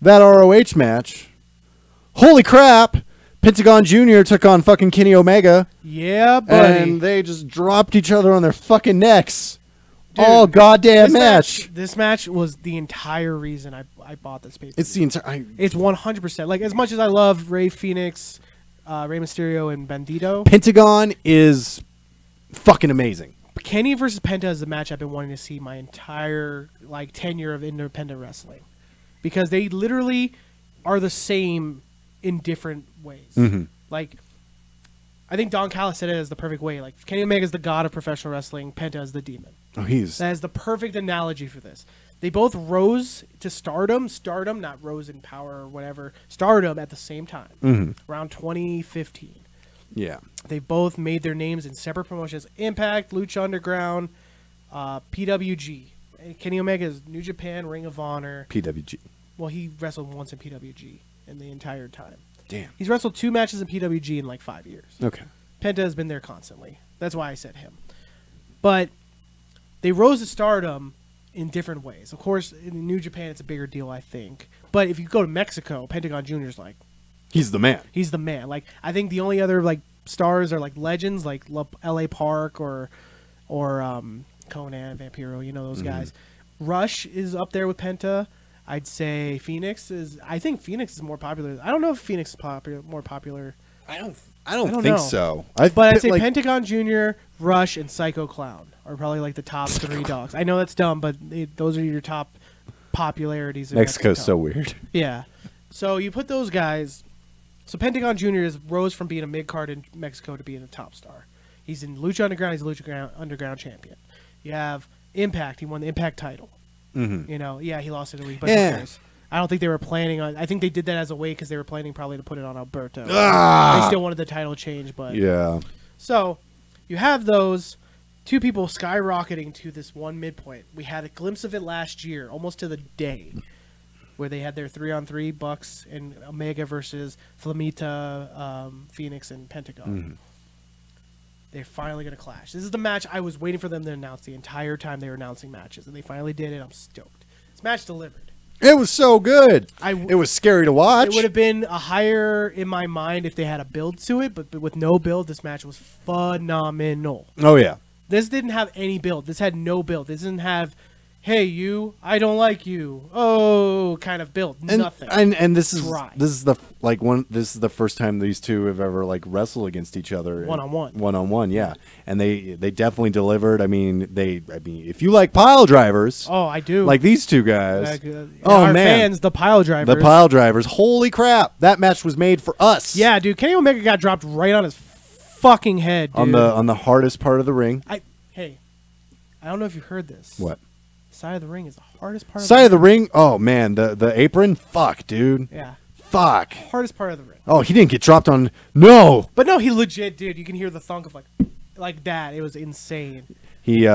that ROH match, holy crap! Pentagon Jr. took on fucking Kenny Omega. Yeah, buddy. And they just dropped each other on their fucking necks. Dude, all goddamn match. This match was the entire reason I bought this pay-per-view. It's the entire... It's 100%. Like, as much as I love Rey Fenix, Rey Mysterio, and Bandito... Pentagon is fucking amazing. Kenny versus Penta is the match I've been wanting to see my entire, like, tenure of independent wrestling. Because they literally are the same... in different ways. Like, I think Don Callis said it as the perfect way. Like, Kenny Omega is the god of professional wrestling. Penta is the demon. Oh, that is the perfect analogy for this. They both rose to stardom, not rose in power or whatever, stardom at the same time, around 2015. Yeah. They both made their names in separate promotions, Impact, Lucha Underground, PWG. Kenny Omega is New Japan, Ring of Honor. PWG. Well, he wrestled once in PWG. In the entire time. Damn. He's wrestled 2 matches in PWG in like 5 years. Okay. Penta has been there constantly. That's why I said him. But they rose to stardom in different ways. Of course, in New Japan, it's a bigger deal, I think. But if you go to Mexico, Pentagon Jr. is like... He's the man. He's the man. Like, I think the only other like stars are like legends, like L.A. Park or Conan, Vampiro, you know those guys. Rush is up there with Penta. I'd say Phoenix is... I think Phoenix is more popular. I don't know if Phoenix is more popular I don't think so. But I'd say Pentagon Jr., Rush, and Psycho Clown are probably like the top 3 dogs. I know that's dumb, but those are your top popularities in Mexico's so weird. Yeah. So you put those guys. So Pentagon Jr. rose from being a mid-card in Mexico to being a top star. He's in Lucha Underground. He's a Lucha Underground champion. You have Impact. He won the Impact title. Mm-hmm. You know, yeah, he lost it a week, but who cares? I don't think they were planning on. I think they did that as a way because they were planning probably to put it on Alberto. They still wanted the title change, but yeah. So you have those 2 people skyrocketing to this one midpoint. We had a glimpse of it last year, almost to the day, where they had their 3-on-3 Bucks and Omega versus Flamita, Phoenix, and Pentagon. Mm-hmm. They're finally going to clash. This is the match I was waiting for them to announce the entire time they were announcing matches, and they finally did it. I'm stoked. This match delivered. It was so good. It was scary to watch. It would have been a higher in my mind if they had a build to it, but with no build, this match was phenomenal. Oh, yeah. This didn't have any build. This had no build. This didn't have, hey, you, I don't like you. Oh, kind of build. Nothing. And this is the first time these two have ever like wrestled against each other one-on-one. Yeah. And they definitely delivered. I mean, if you like pile drivers, I do. Like these two guys. Our fans, the pile drivers. The pile drivers. Holy crap. That match was made for us. Yeah, dude. Kenny Omega got dropped right on his fucking head, dude. On the hardest part of the ring. I don't know if you heard this. What? Side of the ring is the hardest part. Side of the ring? Oh man, the apron? Fuck, dude. Yeah. Fuck. Hardest part of the ring. Oh, he didn't get dropped on. No. But no, he legit did. You can hear the thunk of like that. It was insane. He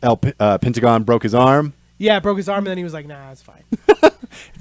Pentagon broke his arm. Yeah, broke his arm, and then he was like, "Nah, it's fine."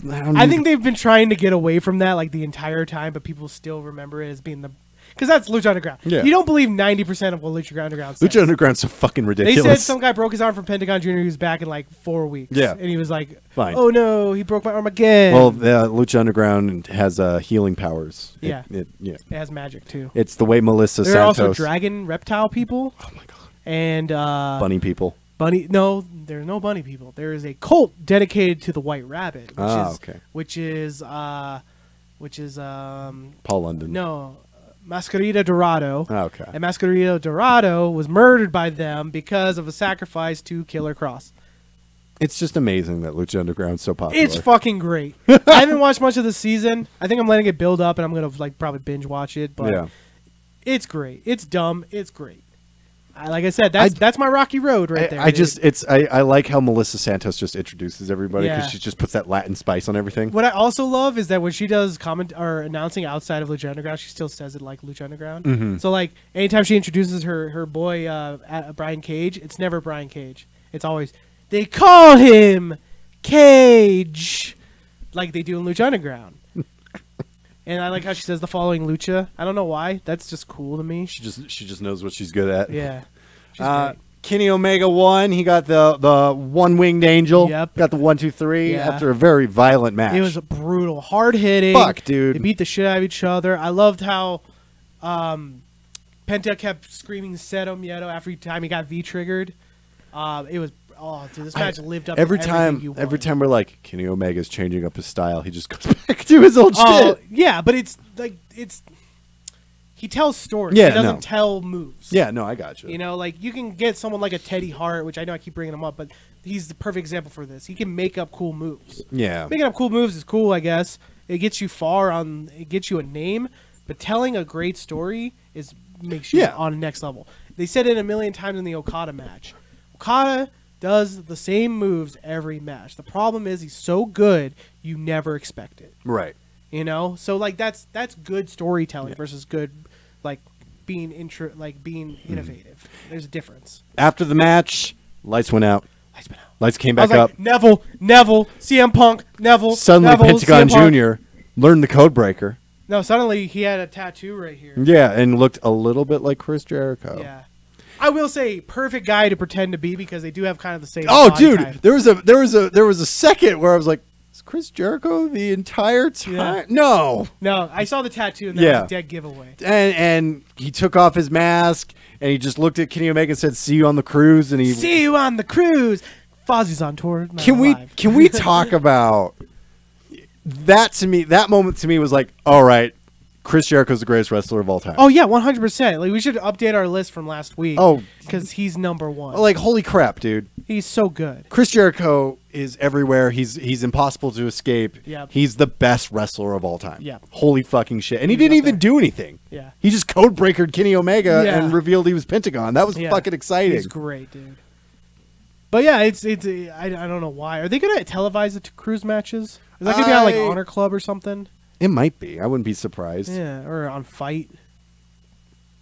I think they've been trying to get away from that like the entire time, but people still remember it as being the. Because that's Lucha Underground. Yeah. You don't believe 90% of what Lucha Underground says. Lucha Underground's so fucking ridiculous. They said some guy broke his arm from Pentagon Jr. who's back in like 4 weeks. Yeah. And he was like, fine. Oh no, he broke my arm again. Well, Lucha Underground has healing powers. Yeah. It has magic too. It's the way Melissa Santos. There are also dragon reptile people. Oh my god. And bunny people. No, there are no bunny people. There is a cult dedicated to the White Rabbit, which is Paul London. No. Mascarita Dorado. Oh, okay. And Mascarita Dorado was murdered by them because of a sacrifice to Killer Cross. It's just amazing that Lucha Underground's so popular. It's fucking great. I haven't watched much of the season. I think I'm letting it build up, and I'm gonna probably binge watch it. But it's great. It's dumb. It's great. Like I said, that's my rocky road right there. I like how Melissa Santos just introduces everybody because she just puts that Latin spice on everything. What I also love is that when she does comment or announcing outside of Lucha Underground, she still says it like Lucha Underground. Mm-hmm. So like anytime she introduces her boy Brian Cage, it's never Brian Cage. It's always they call him Cage, like they do in Lucha Underground. And I like how she says the following Lucha. I don't know why. That's just cool to me. She just knows what she's good at. Yeah. Kenny Omega won. He got the one-winged angel. Yep. Got the 1, 2, 3 after a very violent match. It was brutal, hard-hitting. Fuck, dude. They beat the shit out of each other. I loved how Penta kept screaming Cero Miedo every time he got V-triggered. It was... Oh, dude, this match lived up every time we're like, Kenny Omega's changing up his style, he just goes back to his old shit. Yeah, but it's he tells stories. Yeah, he doesn't tell moves. Yeah, no, I got you. You know, like you can get someone like a Teddy Hart, which I know I keep bringing him up, but he's the perfect example for this. He can make up cool moves. Yeah. Making up cool moves is cool, I guess. It gets you it gets you a name, but telling a great story makes you on the next level. They said it a million times in the Okada match. Okada does the same moves every match. The problem is he's so good, you never expect it. Right. You know? So like that's good storytelling versus good being innovative. There's a difference. After the match, lights went out. Lights came back up. Neville, CM Punk, Neville. Suddenly Pentagon Jr. learned the code breaker. No, suddenly he had a tattoo right here. Yeah, and looked a little bit like Chris Jericho. Yeah. I will say, perfect guy to pretend to be because they do have kind of the same. Oh, dude, type. there was a second where I was like, "Is Chris Jericho the entire time?" Yeah. No, I saw the tattoo and that was a dead giveaway. And he took off his mask and he just looked at Kenny Omega and said, "See you on the cruise." And see you on the cruise. Fozzie's on tour. Can we talk about that? To me, that moment to me was like, all right. Chris Jericho's the greatest wrestler of all time. Oh yeah, 100%. Like we should update our list from last week. Oh, because he's number one. Like holy crap, dude. He's so good. Chris Jericho is everywhere. He's impossible to escape. Yeah. He's the best wrestler of all time. Yeah. Holy fucking shit. And he didn't even do anything. Yeah. He just code breakered Kenny Omega and revealed he was Pentagon. That was fucking exciting. He's great, dude. But yeah, it's I don't know why. Are they gonna televise the cruise matches? Is that gonna be on like Honor Club or something? It might be. I wouldn't be surprised. Yeah, or on Fight.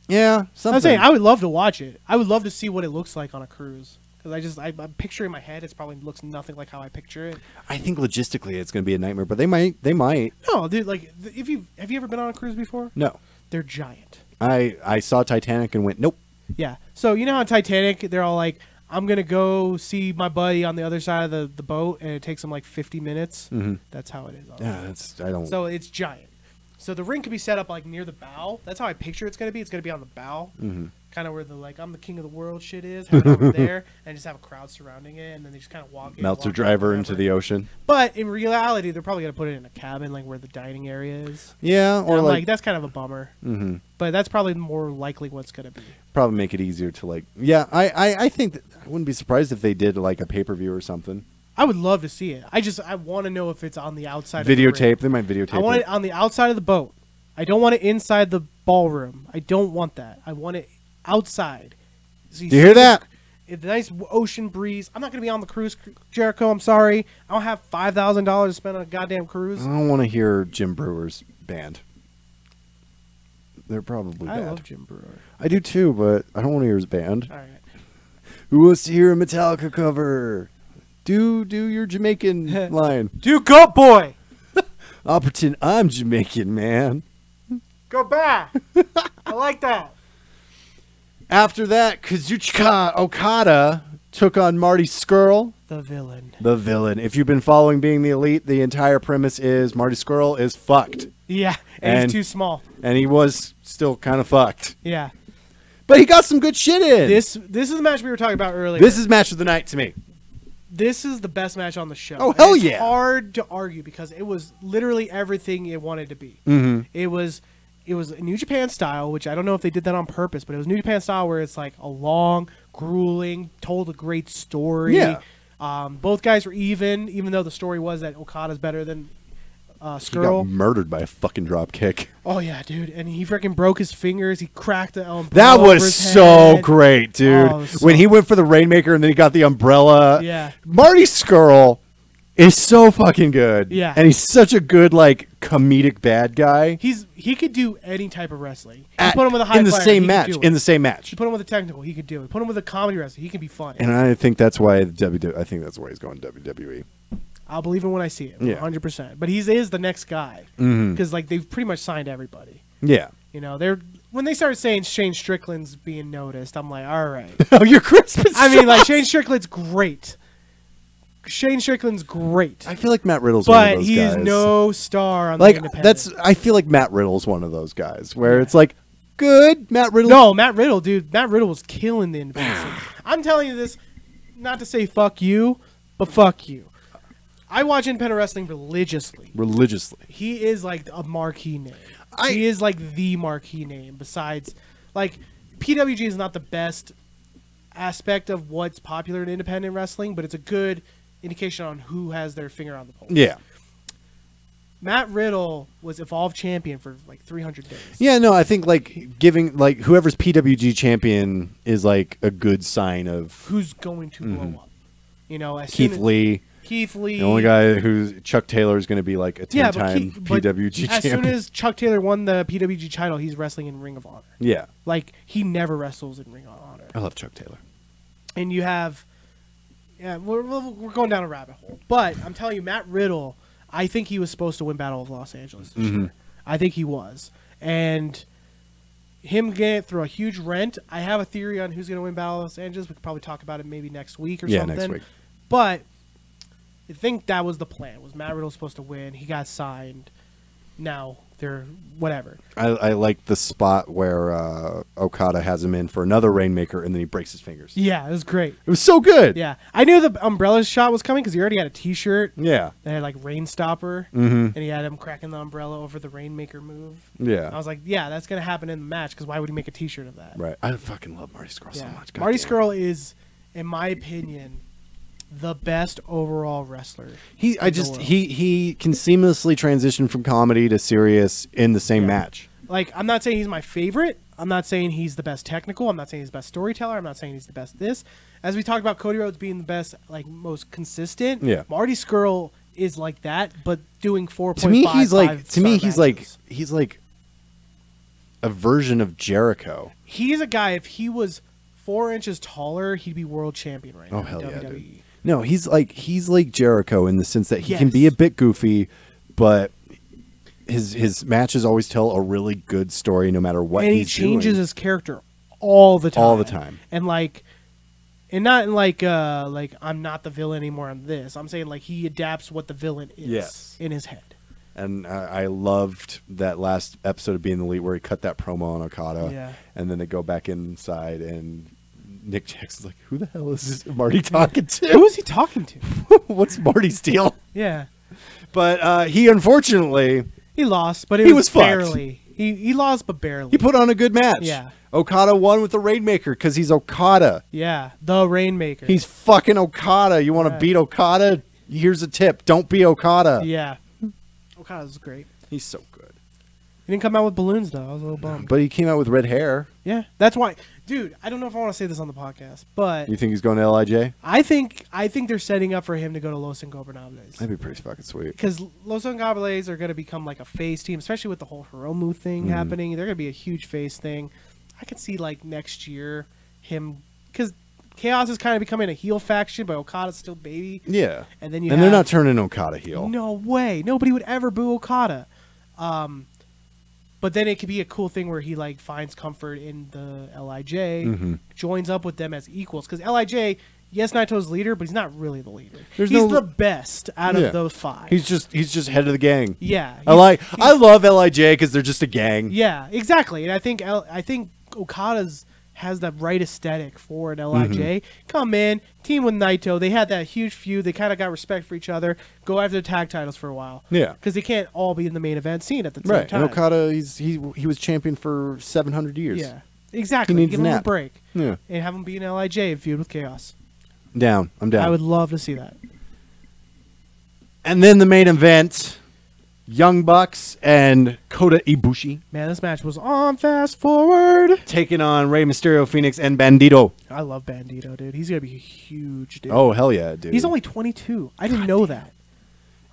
Yeah, something. I'm saying I would love to watch it. I would love to see what it looks like on a cruise. Because I'm picturing in my head, it probably looks nothing like how I picture it. I think logistically it's going to be a nightmare, but they might. No, dude, like have you ever been on a cruise before? No. They're giant. I saw Titanic and went, nope. Yeah. So you know on Titanic, they're all like, I'm gonna go see my buddy on the other side of the boat, and it takes them like 50 minutes. Mm-hmm. That's how it is. Yeah, I don't. So it's giant. So the ring could be set up like near the bow. That's how I picture it's gonna be. It's gonna be on the bow, kind of where the like I'm the king of the world shit is. Have it over there, and just have a crowd surrounding it, and then they just kind of walk in. Meltzer driver into the ocean. But in reality, they're probably gonna put it in a cabin, like where the dining area is. Yeah, or like that's kind of a bummer. Mm-hmm. But that's probably more likely what's gonna be. Probably make it easier to like. Yeah, I think that I wouldn't be surprised if they did like a pay-per-view or something. I would love to see it. I want to know if it's on the outside. Videotape. Of the they might videotape. I want it on the outside of the boat. I don't want it inside the ballroom. I don't want that. I want it outside. So you hear that? The nice ocean breeze. I'm not going to be on the cruise, Jericho. I'm sorry. I don't have $5,000 to spend on a goddamn cruise. I don't want to hear Jim Brewer's band. They're probably bad. I love Jim Brewer. I do too, but I don't want to hear his band. All right. Who wants to hear a Metallica cover? Do your Jamaican line. Do Goat Boy. I'll pretend I'm Jamaican, man. Go back. I like that. After that, Kazuchika Okada took on Marty Scurll. The villain. The villain. If you've been following Being the Elite, the entire premise is Marty Scurll is fucked. Yeah, and he's too small. And he was still kind of fucked. Yeah. But he got some good shit in. This is the match we were talking about earlier. This is match of the night to me. This is the best match on the show. Oh, hell yeah. It's hard to argue because it was literally everything it wanted to be. Mm-hmm. It was New Japan style, which I don't know if they did that on purpose, but it was New Japan style where it's like a long, grueling, told a great story. Yeah. Both guys were even though the story was that Okada's better than Scurll. He got murdered by a fucking drop kick. Oh yeah, dude, and he freaking broke his fingers. He cracked the umbrella. That was so great, dude. Oh, when he went for the Rainmaker and then he got the umbrella. Yeah. Marty Scurll is so fucking good. Yeah. And he's such a good like comedic bad guy. He could do any type of wrestling. You put him with a high in the flyer, same match. In the same match. You put him with a technical, he could do it. Put him with a comedy wrestler, he can be fun. And I think that's why I think that's why he's going WWE. I'll believe it when I see it, 100%. But he is the next guy because like they've pretty much signed everybody. Yeah, you know when they started saying Shane Strickland's being noticed, I'm like, all right. Oh, you're Christmas. I mean, like Shane Strickland's great. Shane Strickland's great. I feel like Matt Riddle's one of those guys. But he's no star on like the independent. I feel like Matt Riddle's one of those guys where it's like good Matt Riddle. No, Matt Riddle, dude. Matt Riddle was killing the independent. I'm telling you this, not to say fuck you, but fuck you. I watch independent wrestling religiously. He is like a marquee name. He is like the marquee name. Besides, like PWG is not the best aspect of what's popular in independent wrestling, but it's a good indication on who has their finger on the pulse. Yeah. Matt Riddle was Evolve champion for like 300 days. Yeah, no, I think like giving like whoever's PWG champion is like a good sign of who's going to blow up. You know, Keith Lee. The only guy who's Chuck Taylor is going to be like a 10-time PWG champion. As soon as Chuck Taylor won the PWG title, he's wrestling in Ring of Honor. Yeah. Like, he never wrestles in Ring of Honor. I love Chuck Taylor. And you have... Yeah, we're going down a rabbit hole. But I'm telling you, Matt Riddle, I think he was supposed to win Battle of Los Angeles this year. I think he was. And him getting it through a huge rent, I have a theory on who's going to win Battle of Los Angeles. We could probably talk about it maybe next week or something. Yeah, next week. But... I think that was the plan. Was Matt Riddle supposed to win? He got signed. Now they're whatever. I like the spot where Okada has him in for another Rainmaker, and then he breaks his fingers. Yeah, it was great. It was so good. Yeah, I knew the umbrella shot was coming because he already had a T-shirt. Yeah, that had like Rain Stopper, and he had him cracking the umbrella over the Rainmaker move. Yeah, I was like, yeah, that's gonna happen in the match because why would he make a T-shirt of that? Right. I fucking love Marty Scurll so much. God Marty Scurll is, in my opinion, the best overall wrestler. He can seamlessly transition from comedy to serious in the same match. Like, I'm not saying he's my favorite. I'm not saying he's the best technical. I'm not saying he's the best storyteller. I'm not saying he's the best this. As we talked about Cody Rhodes being the best, like, most consistent. Yeah. Marty Scurll is like that, but doing 4.5. To me, he's like a version of Jericho. He's a guy. If he was 4 inches taller, he'd be world champion right now. Oh hell in yeah, WWE. dude. No, he's like Jericho in the sense that he can be a bit goofy, but his matches always tell a really good story no matter what he's doing. And he changes his character all the time. All the time. And not like I'm not the villain anymore on this. I'm saying like he adapts what the villain is in his head. And I loved that last episode of Being the Elite where he cut that promo on Okada. Yeah. And then they go back inside and Nick Jackson's like, who the hell is this Marty talking to? Who is he talking to? What's Marty's deal? Yeah. But he unfortunately... He lost, but it was barely. He lost, but barely. He put on a good match. Yeah. Okada won with the Rainmaker because he's Okada. Yeah, the Rainmaker. He's fucking Okada. You want to beat Okada? Here's a tip. Don't be Okada. Yeah. Okada's great. He's so good. He didn't come out with balloons, though. I was a little bummed. But he came out with red hair. Yeah. That's why. Dude, I don't know if I want to say this on the podcast, but... You think he's going to LIJ? I think they're setting up for him to go to Los Ingobernables. That'd be pretty fucking sweet. Because Los Ingobernables are going to become like a face team, especially with the whole Hiromu thing happening. They're going to be a huge face thing. I could see like next year him... Because Chaos is kind of becoming a heel faction, but Okada's still baby. Yeah. And then they're not turning Okada heel. No way. Nobody would ever boo Okada. But then it could be a cool thing where he like finds comfort in the LIJ, joins up with them as equals. Because LIJ, yes, Naito's leader, but he's not really the leader. He's the best out of those 5. He's just head of the gang. Yeah, I love LIJ because they're just a gang. Yeah, exactly. And I think Okada's has the right aesthetic for an LIJ. Come in, team with Naito. They had that huge feud. They kind of got respect for each other. Go after the tag titles for a while. Yeah. Because they can't all be in the main event scene at the same time. And Okada, he was champion for 700 years. Yeah. Exactly. He needs Give him a break. Yeah. And have him be an LIJ and feud with Chaos. I'm down. I would love to see that. And then the main event... Young Bucks and Kota Ibushi. Man, this match was on Fast Forward. Taking on Rey Mysterio, Phoenix, and Bandito. I love Bandito, dude. He's going to be huge, dude. Oh, hell yeah, dude. He's only 22. I didn't know that.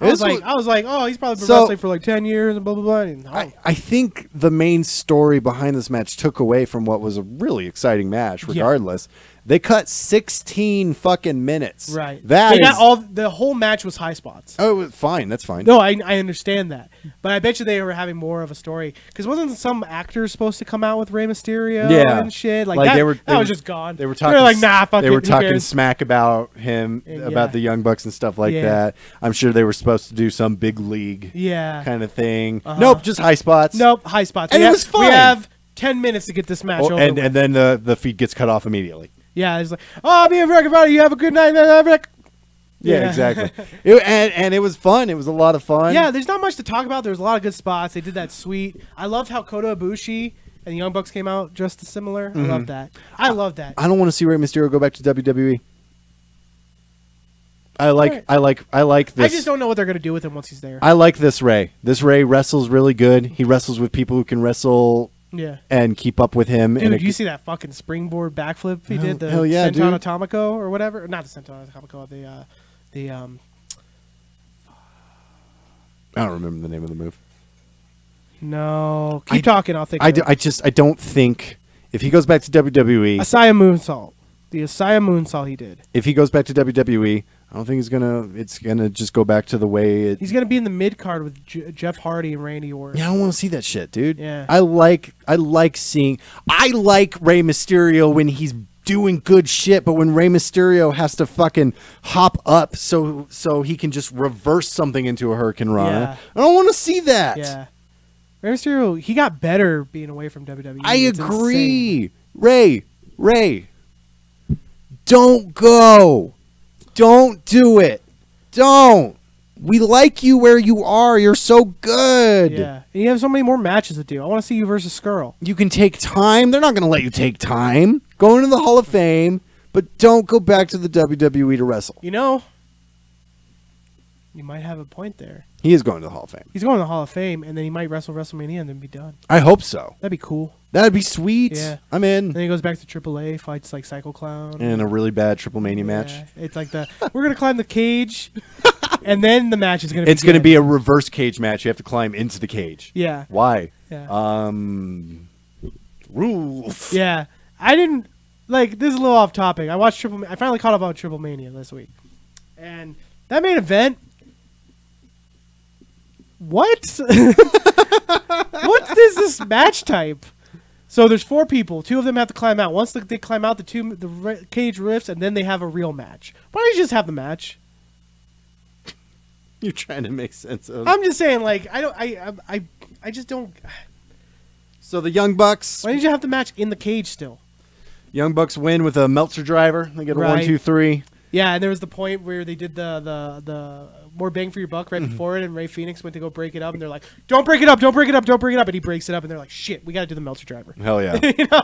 I was like, oh, he's probably been wrestling for like 10 years and blah, blah, blah. And, I think the main story behind this match took away from what was a really exciting match, regardless. Yeah. They cut 16 fucking minutes. Right. The whole match was high spots. Oh, fine. That's fine. No, I understand that. But I bet you they were having more of a story. Because wasn't some actor supposed to come out with Rey Mysterio and shit? Like that was just gone. They were talking, like, nah, fuck it. They were talking smack about him, about the Young Bucks and stuff like that. I'm sure they were supposed to do some big league kind of thing. Nope, just high spots. Nope, high spots. And it was fun. We have 10 minutes to get this match over and then the feed gets cut off immediately. Yeah, it's like, oh, be a record buddy. You have a good night. Yeah, exactly. And it was fun. It was a lot of fun. Yeah, there's not much to talk about. There's a lot of good spots. They did that sweet. I loved how Kota Ibushi and the Young Bucks came out dressed similar. I love that. I love that. I don't want to see Rey Mysterio go back to WWE. I like this. I just don't know what they're gonna do with him once he's there. I like this Rey. This Rey wrestles really good. He wrestles with people who can wrestle. Yeah. And keep up with him. Dude, you see that fucking springboard backflip he did? The Senton Atomico or whatever? Not the Senton Atomico, the I don't remember the name of the move. No. Keep talking, I'll think I don't think if he goes back to WWE. Asaya Moonsault. The Asaya Moonsault he did. If he goes back to WWE, I don't think it's gonna just go back to the way he's gonna be in the mid card with Jeff Hardy and Randy Orton. Yeah, I don't want to see that shit, dude. Yeah, I like Rey Mysterio when he's doing good shit, but when Rey Mysterio has to fucking hop up so he can just reverse something into a Hurricane Rana, I don't want to see that. Yeah, Rey Mysterio, he got better being away from WWE. I agree. Ray, don't go. Don't do it. Don't. We like you where you are. You're so good. Yeah. And you have so many more matches to do. I want to see you versus Skrull. You can take time. They're not going to let you take time. Go into the Hall of Fame, but don't go back to the WWE to wrestle. You know, you might have a point there. He is going to the Hall of Fame. He's going to the Hall of Fame, and then he might wrestle WrestleMania and then be done. I hope so. That'd be cool. That'd be sweet. Yeah. I'm in. Then he goes back to AAA, fights like Psycho Clown. And a really bad Triple Mania match. It's like we're going to climb the cage, and then the match is going to be It's going to be a reverse cage match. You have to climb into the cage. Yeah. Why? Yeah. Rules. Yeah. I didn't, like, this is a little off topic. I finally caught up on Triple Mania this week. And that main event, what? What is this match type? So there's 4 people. 2 of them have to climb out. Once they climb out, the cage rifts, and then they have a real match. Why don't you just have the match? You're trying to make sense of. I'm just saying, like, I just don't. So the Young Bucks. Why did you have the match in the cage still? Young Bucks win with a Meltzer driver. They get a 1, 2, 3. Yeah, and there was the point where they did the more bang for your buck right before it, and Ray Phoenix went to go break it up, and they're like, "Don't break it up! Don't break it up! Don't break it up!" And he breaks it up, and they're like, "Shit, we got to do the Meltzer driver." Hell yeah! You know?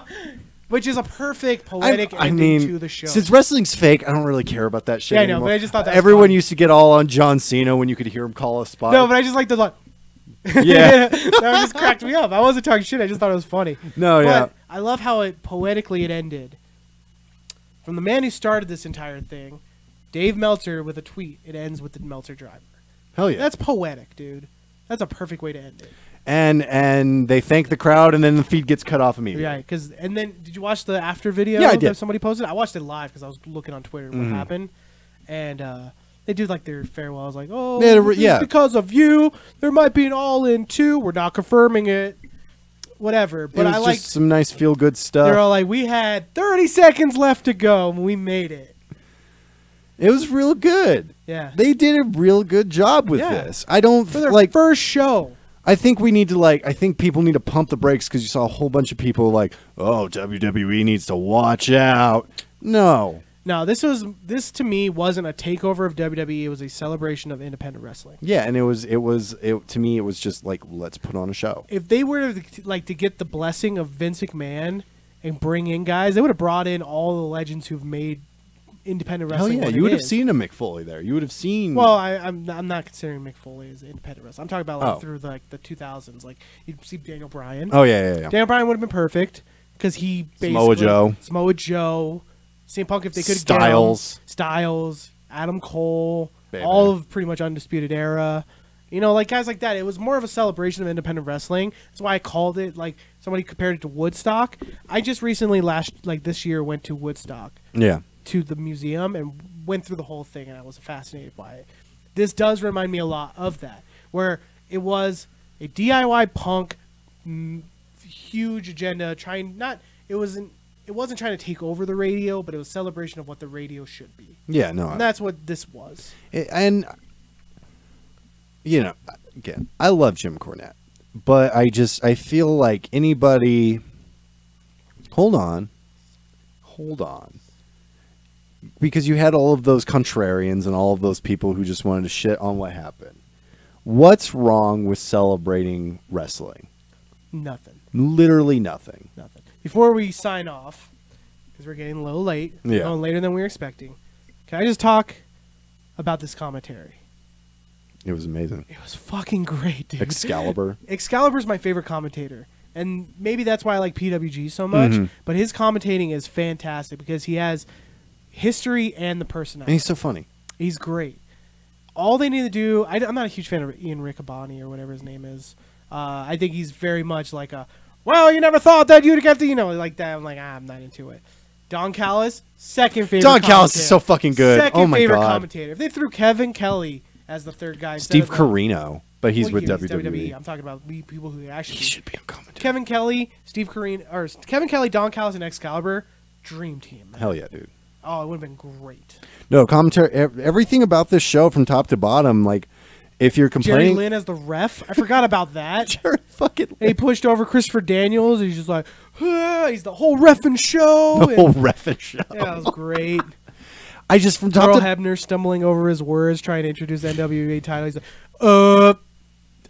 Which is a perfect poetic ending to the show. Since wrestling's fake, I don't really care about that shit. Yeah, I anymore. know, but I just thought that everyone used to get all on John Cena when you could hear him call a spot. No, but I just like the like. Yeah, that just cracked me up. I wasn't talking shit. I just thought it was funny. No, but yeah. I love how it ended. From the man who started this entire thing, Dave Meltzer with a tweet. It ends with the Meltzer driver. Hell yeah. That's poetic, dude. That's a perfect way to end it. And they thank the crowd, and then the feed gets cut off immediately. Right, and then did you watch the after video that somebody posted? I watched it live because I was looking on Twitter what happened. And they do like their farewell. I was like, oh, yeah. Because of you, there might be an all-in 2. We're not confirming it. Whatever. But I like some nice feel-good stuff. They're all like, we had 30 seconds left to go, and we made it. It was real good. Yeah. They did a real good job with this. I don't for their first show. I think we need to I think people need to pump the brakes because you saw a whole bunch of people like, oh, WWE needs to watch out. No. No, this to me wasn't a takeover of WWE. It was a celebration of independent wrestling. Yeah, and to me it was just like, let's put on a show. If they were to get the blessing of Vince McMahon and bring in guys, they would have brought in all the legends who've made independent wrestling. Hell yeah, you would have seen a Mick Foley there. You would have seen. Well, I'm not considering Mick Foley as independent wrestling. I'm talking about through the 2000s. Like you'd see Daniel Bryan. Oh yeah. Daniel Bryan would have been perfect because he basically Samoa Joe, CM Punk if they could Styles, Adam Cole, all of pretty much Undisputed Era. You know, like guys like that. It was more of a celebration of independent wrestling. That's why I called it, like somebody compared it to Woodstock. I just recently this year went to Woodstock. Yeah. To the museum and went through the whole thing, and I was fascinated by it. This does remind me a lot of that, where it was a DIY punk, huge agenda. It wasn't trying to take over the radio, but it was a celebration of what the radio should be. Yeah, no, and that's what this was. And you know, again, I love Jim Cornette, but I feel like anybody. Hold on. Because you had all of those contrarians and all of those people who just wanted to shit on what happened. What's wrong with celebrating wrestling? Nothing. Literally nothing. Nothing. Before we sign off, because we're getting a little late, going later than we were expecting, can I just talk about this commentary? It was amazing. It was fucking great, dude. Excalibur's my favorite commentator. And maybe that's why I like PWG so much. But his commentating is fantastic because he has history and the personality. And he's so funny. He's great. All they need to do... I'm not a huge fan of Ian Riccaboni or whatever his name is. I think he's very much like well, you never thought that you'd get to... like that. I'm like, I'm not into it. Don Callis, second favorite Don Callis is so fucking good. Second favorite commentator. If they threw Kevin Kelly as the third guy... Steve Carino, but he's with WWE. I'm talking about people who actually... He should be on commentary. Kevin Kelly, Don Callis, and Excalibur, dream team. Man. Hell yeah, dude. Oh, it would have been great. No, commentary, everything about this show from top to bottom, like, if you're complaining, Jerry Lynn as the ref. I forgot about that. Jerry fucking. He pushed over Christopher Daniels. And he's just like, he's the whole reffing show. The whole reffing show. Yeah, that was great. I just from top Earl to Hebner stumbling over his words, trying to introduce the NWA title. He's like,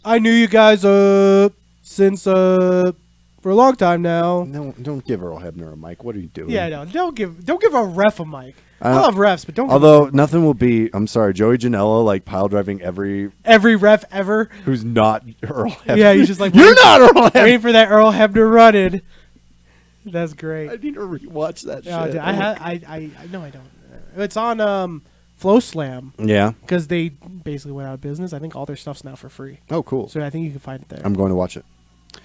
I knew you guys since for a long time now. No, don't give Earl Hebner a mic. What are you doing? Yeah, no, don't give a ref a mic. I love refs, but don't. Although nothing will be. I'm sorry, Joey Janela like pile driving every ref ever who's not Earl Hebner. Yeah, he's just like you're not Earl Hebner. Waiting for that Earl Hebner run-in. That's great. I need to rewatch that shit. Dude, I no, I don't. It's on Flow Slam. Yeah, because they basically went out of business. I think all their stuff's now for free. Oh, cool. So I think you can find it there. I'm going to watch it.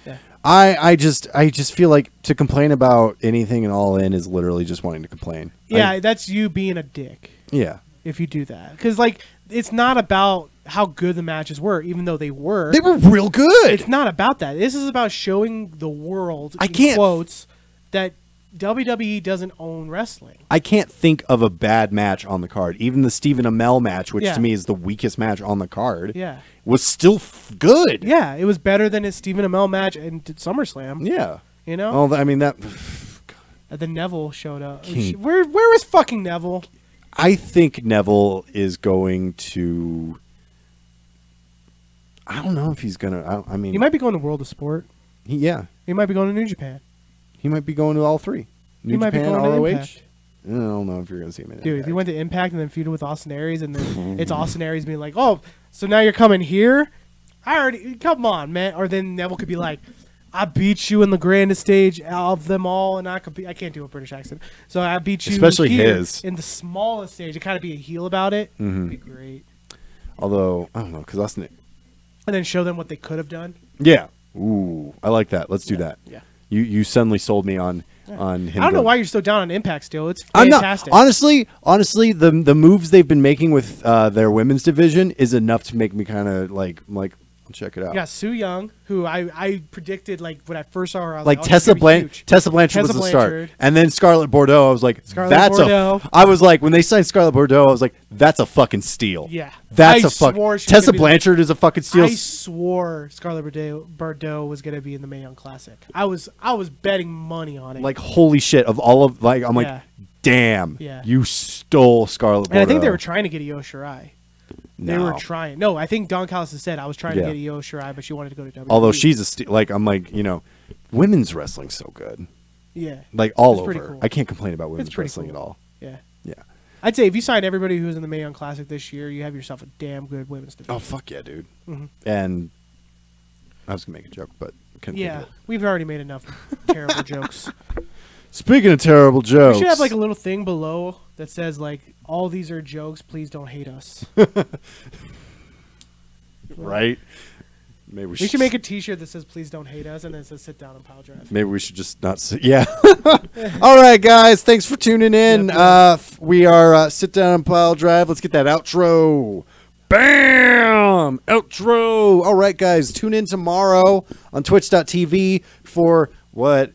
Yeah. I just feel like to complain about anything and All In is literally just wanting to complain. Yeah, that's you being a dick. Yeah. If you do that, because like it's not about how good the matches were, even though they were. They were real good. It's not about that. This is about showing the world. Quotes that WWE doesn't own wrestling. I can't think of a bad match on the card. Even the Stephen Amell match, which to me is the weakest match on the card, was still good. Yeah, it was better than his Stephen Amell match in SummerSlam. Yeah. You know? Well, I mean, that... And then Neville showed up. Where was fucking Neville? I think Neville is going to... I don't know if he's going to... I mean... He might be going to World of Sport. He might be going to New Japan. He might be going to all three. New Japan, be going ROH. To Impact. I don't know if you're going to see him in Dude, Impact. if he went to Impact and then feuded with Austin Aries, and then it's Austin Aries being like, oh, so now you're coming here? Come on, man. Or then Neville could be like, I beat you in the grandest stage of them all, and I can't do a British accent. So I beat you especially here his in the smallest stage. To kind of be a heel about it. It'd be great. Although, I don't know, because Austin... And then show them what they could have done. Yeah. Ooh, I like that. Let's do that. Yeah. You suddenly sold me on him. I don't know why you're so down on Impact still. It's fantastic. I'm not, honestly, the moves they've been making with their women's division is enough to make me kind of like check it out. Yeah, Sue Young, who I predicted when I first saw her, I was like oh, Tessa Blanchard was the start, and then Scarlett Bordeaux. I was like, I was like, when they signed Scarlett Bordeaux, I was like, that's a fucking steal. Yeah, that's a fuck. Tessa Blanchard is a fucking steal. I swore Scarlett Bordeaux was gonna be in the Mae Young Classic. I was betting money on it. Like holy shit! Of all of I'm like, damn, you stole Scarlett Bordeaux. And I think they were trying to get Io Shirai. They were trying. No, I think Don Callis has said I was trying to get Io Shirai, but she wanted to go to WWE. Although she's I'm like, women's wrestling's so good. Yeah. Like all over. Cool. I can't complain about women's wrestling at all. Yeah. Yeah. I'd say if you sign everybody who's in the Mae Young Classic this year, you have yourself a damn good women's division. Oh fuck yeah, dude. And I was gonna make a joke, but couldn't think of it. We've already made enough terrible jokes. Speaking of terrible jokes, we should have a little thing below that says all these are jokes. Please don't hate us. Right? Maybe we should make a T-shirt that says "Please don't hate us" and then it says "Sit down and Piledrive." Maybe we should just not sit. Yeah. All right, guys. Thanks for tuning in. We are Sit Down and Piledrive. Let's get that outro. Bam! Outro. All right, guys. Tune in tomorrow on Twitch.tv for what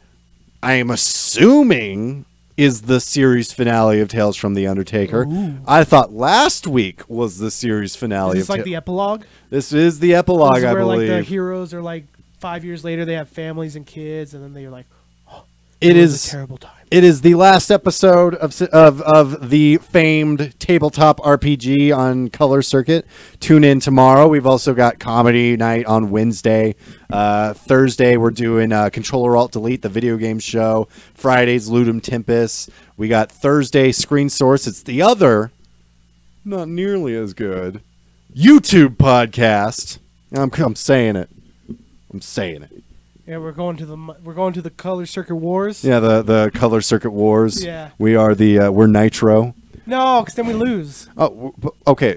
I am assuming is the series finale of Tales from the Undertaker. Ooh. I thought last week was the series finale. Is this the epilogue? This is the epilogue, I believe. Where the heroes are 5 years later, they have families and kids, and then they're like, oh, it is a terrible time. It is the last episode of the famed tabletop RPG on Color Circuit. Tune in tomorrow. We've also got comedy night on Wednesday. Thursday we're doing Controller Alt Delete, the video game show. Fridays Ludum Tempest. We got Thursday Screen Source. It's the other, not nearly as good, YouTube podcast. I'm saying it. I'm saying it. Yeah, we're going to the Color Circuit Wars. Yeah, the Color Circuit Wars. Yeah. We are we're Nitro. No, because then we lose. Oh, okay.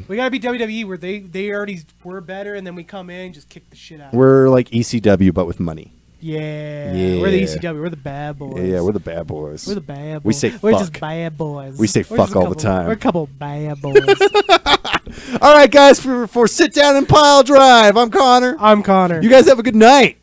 We gotta be WWE where they already were better, and then we come in and just kick the shit out. We're like ECW, but with money. Yeah. We're the ECW. We're the bad boys. Yeah, we're the bad boys. We're the bad boys. We say fuck. We're just bad boys. We say fuck all the time. We're a couple bad boys. All right, guys, for Sit Down and Piledrive, I'm Connor. I'm Connor. You guys have a good night.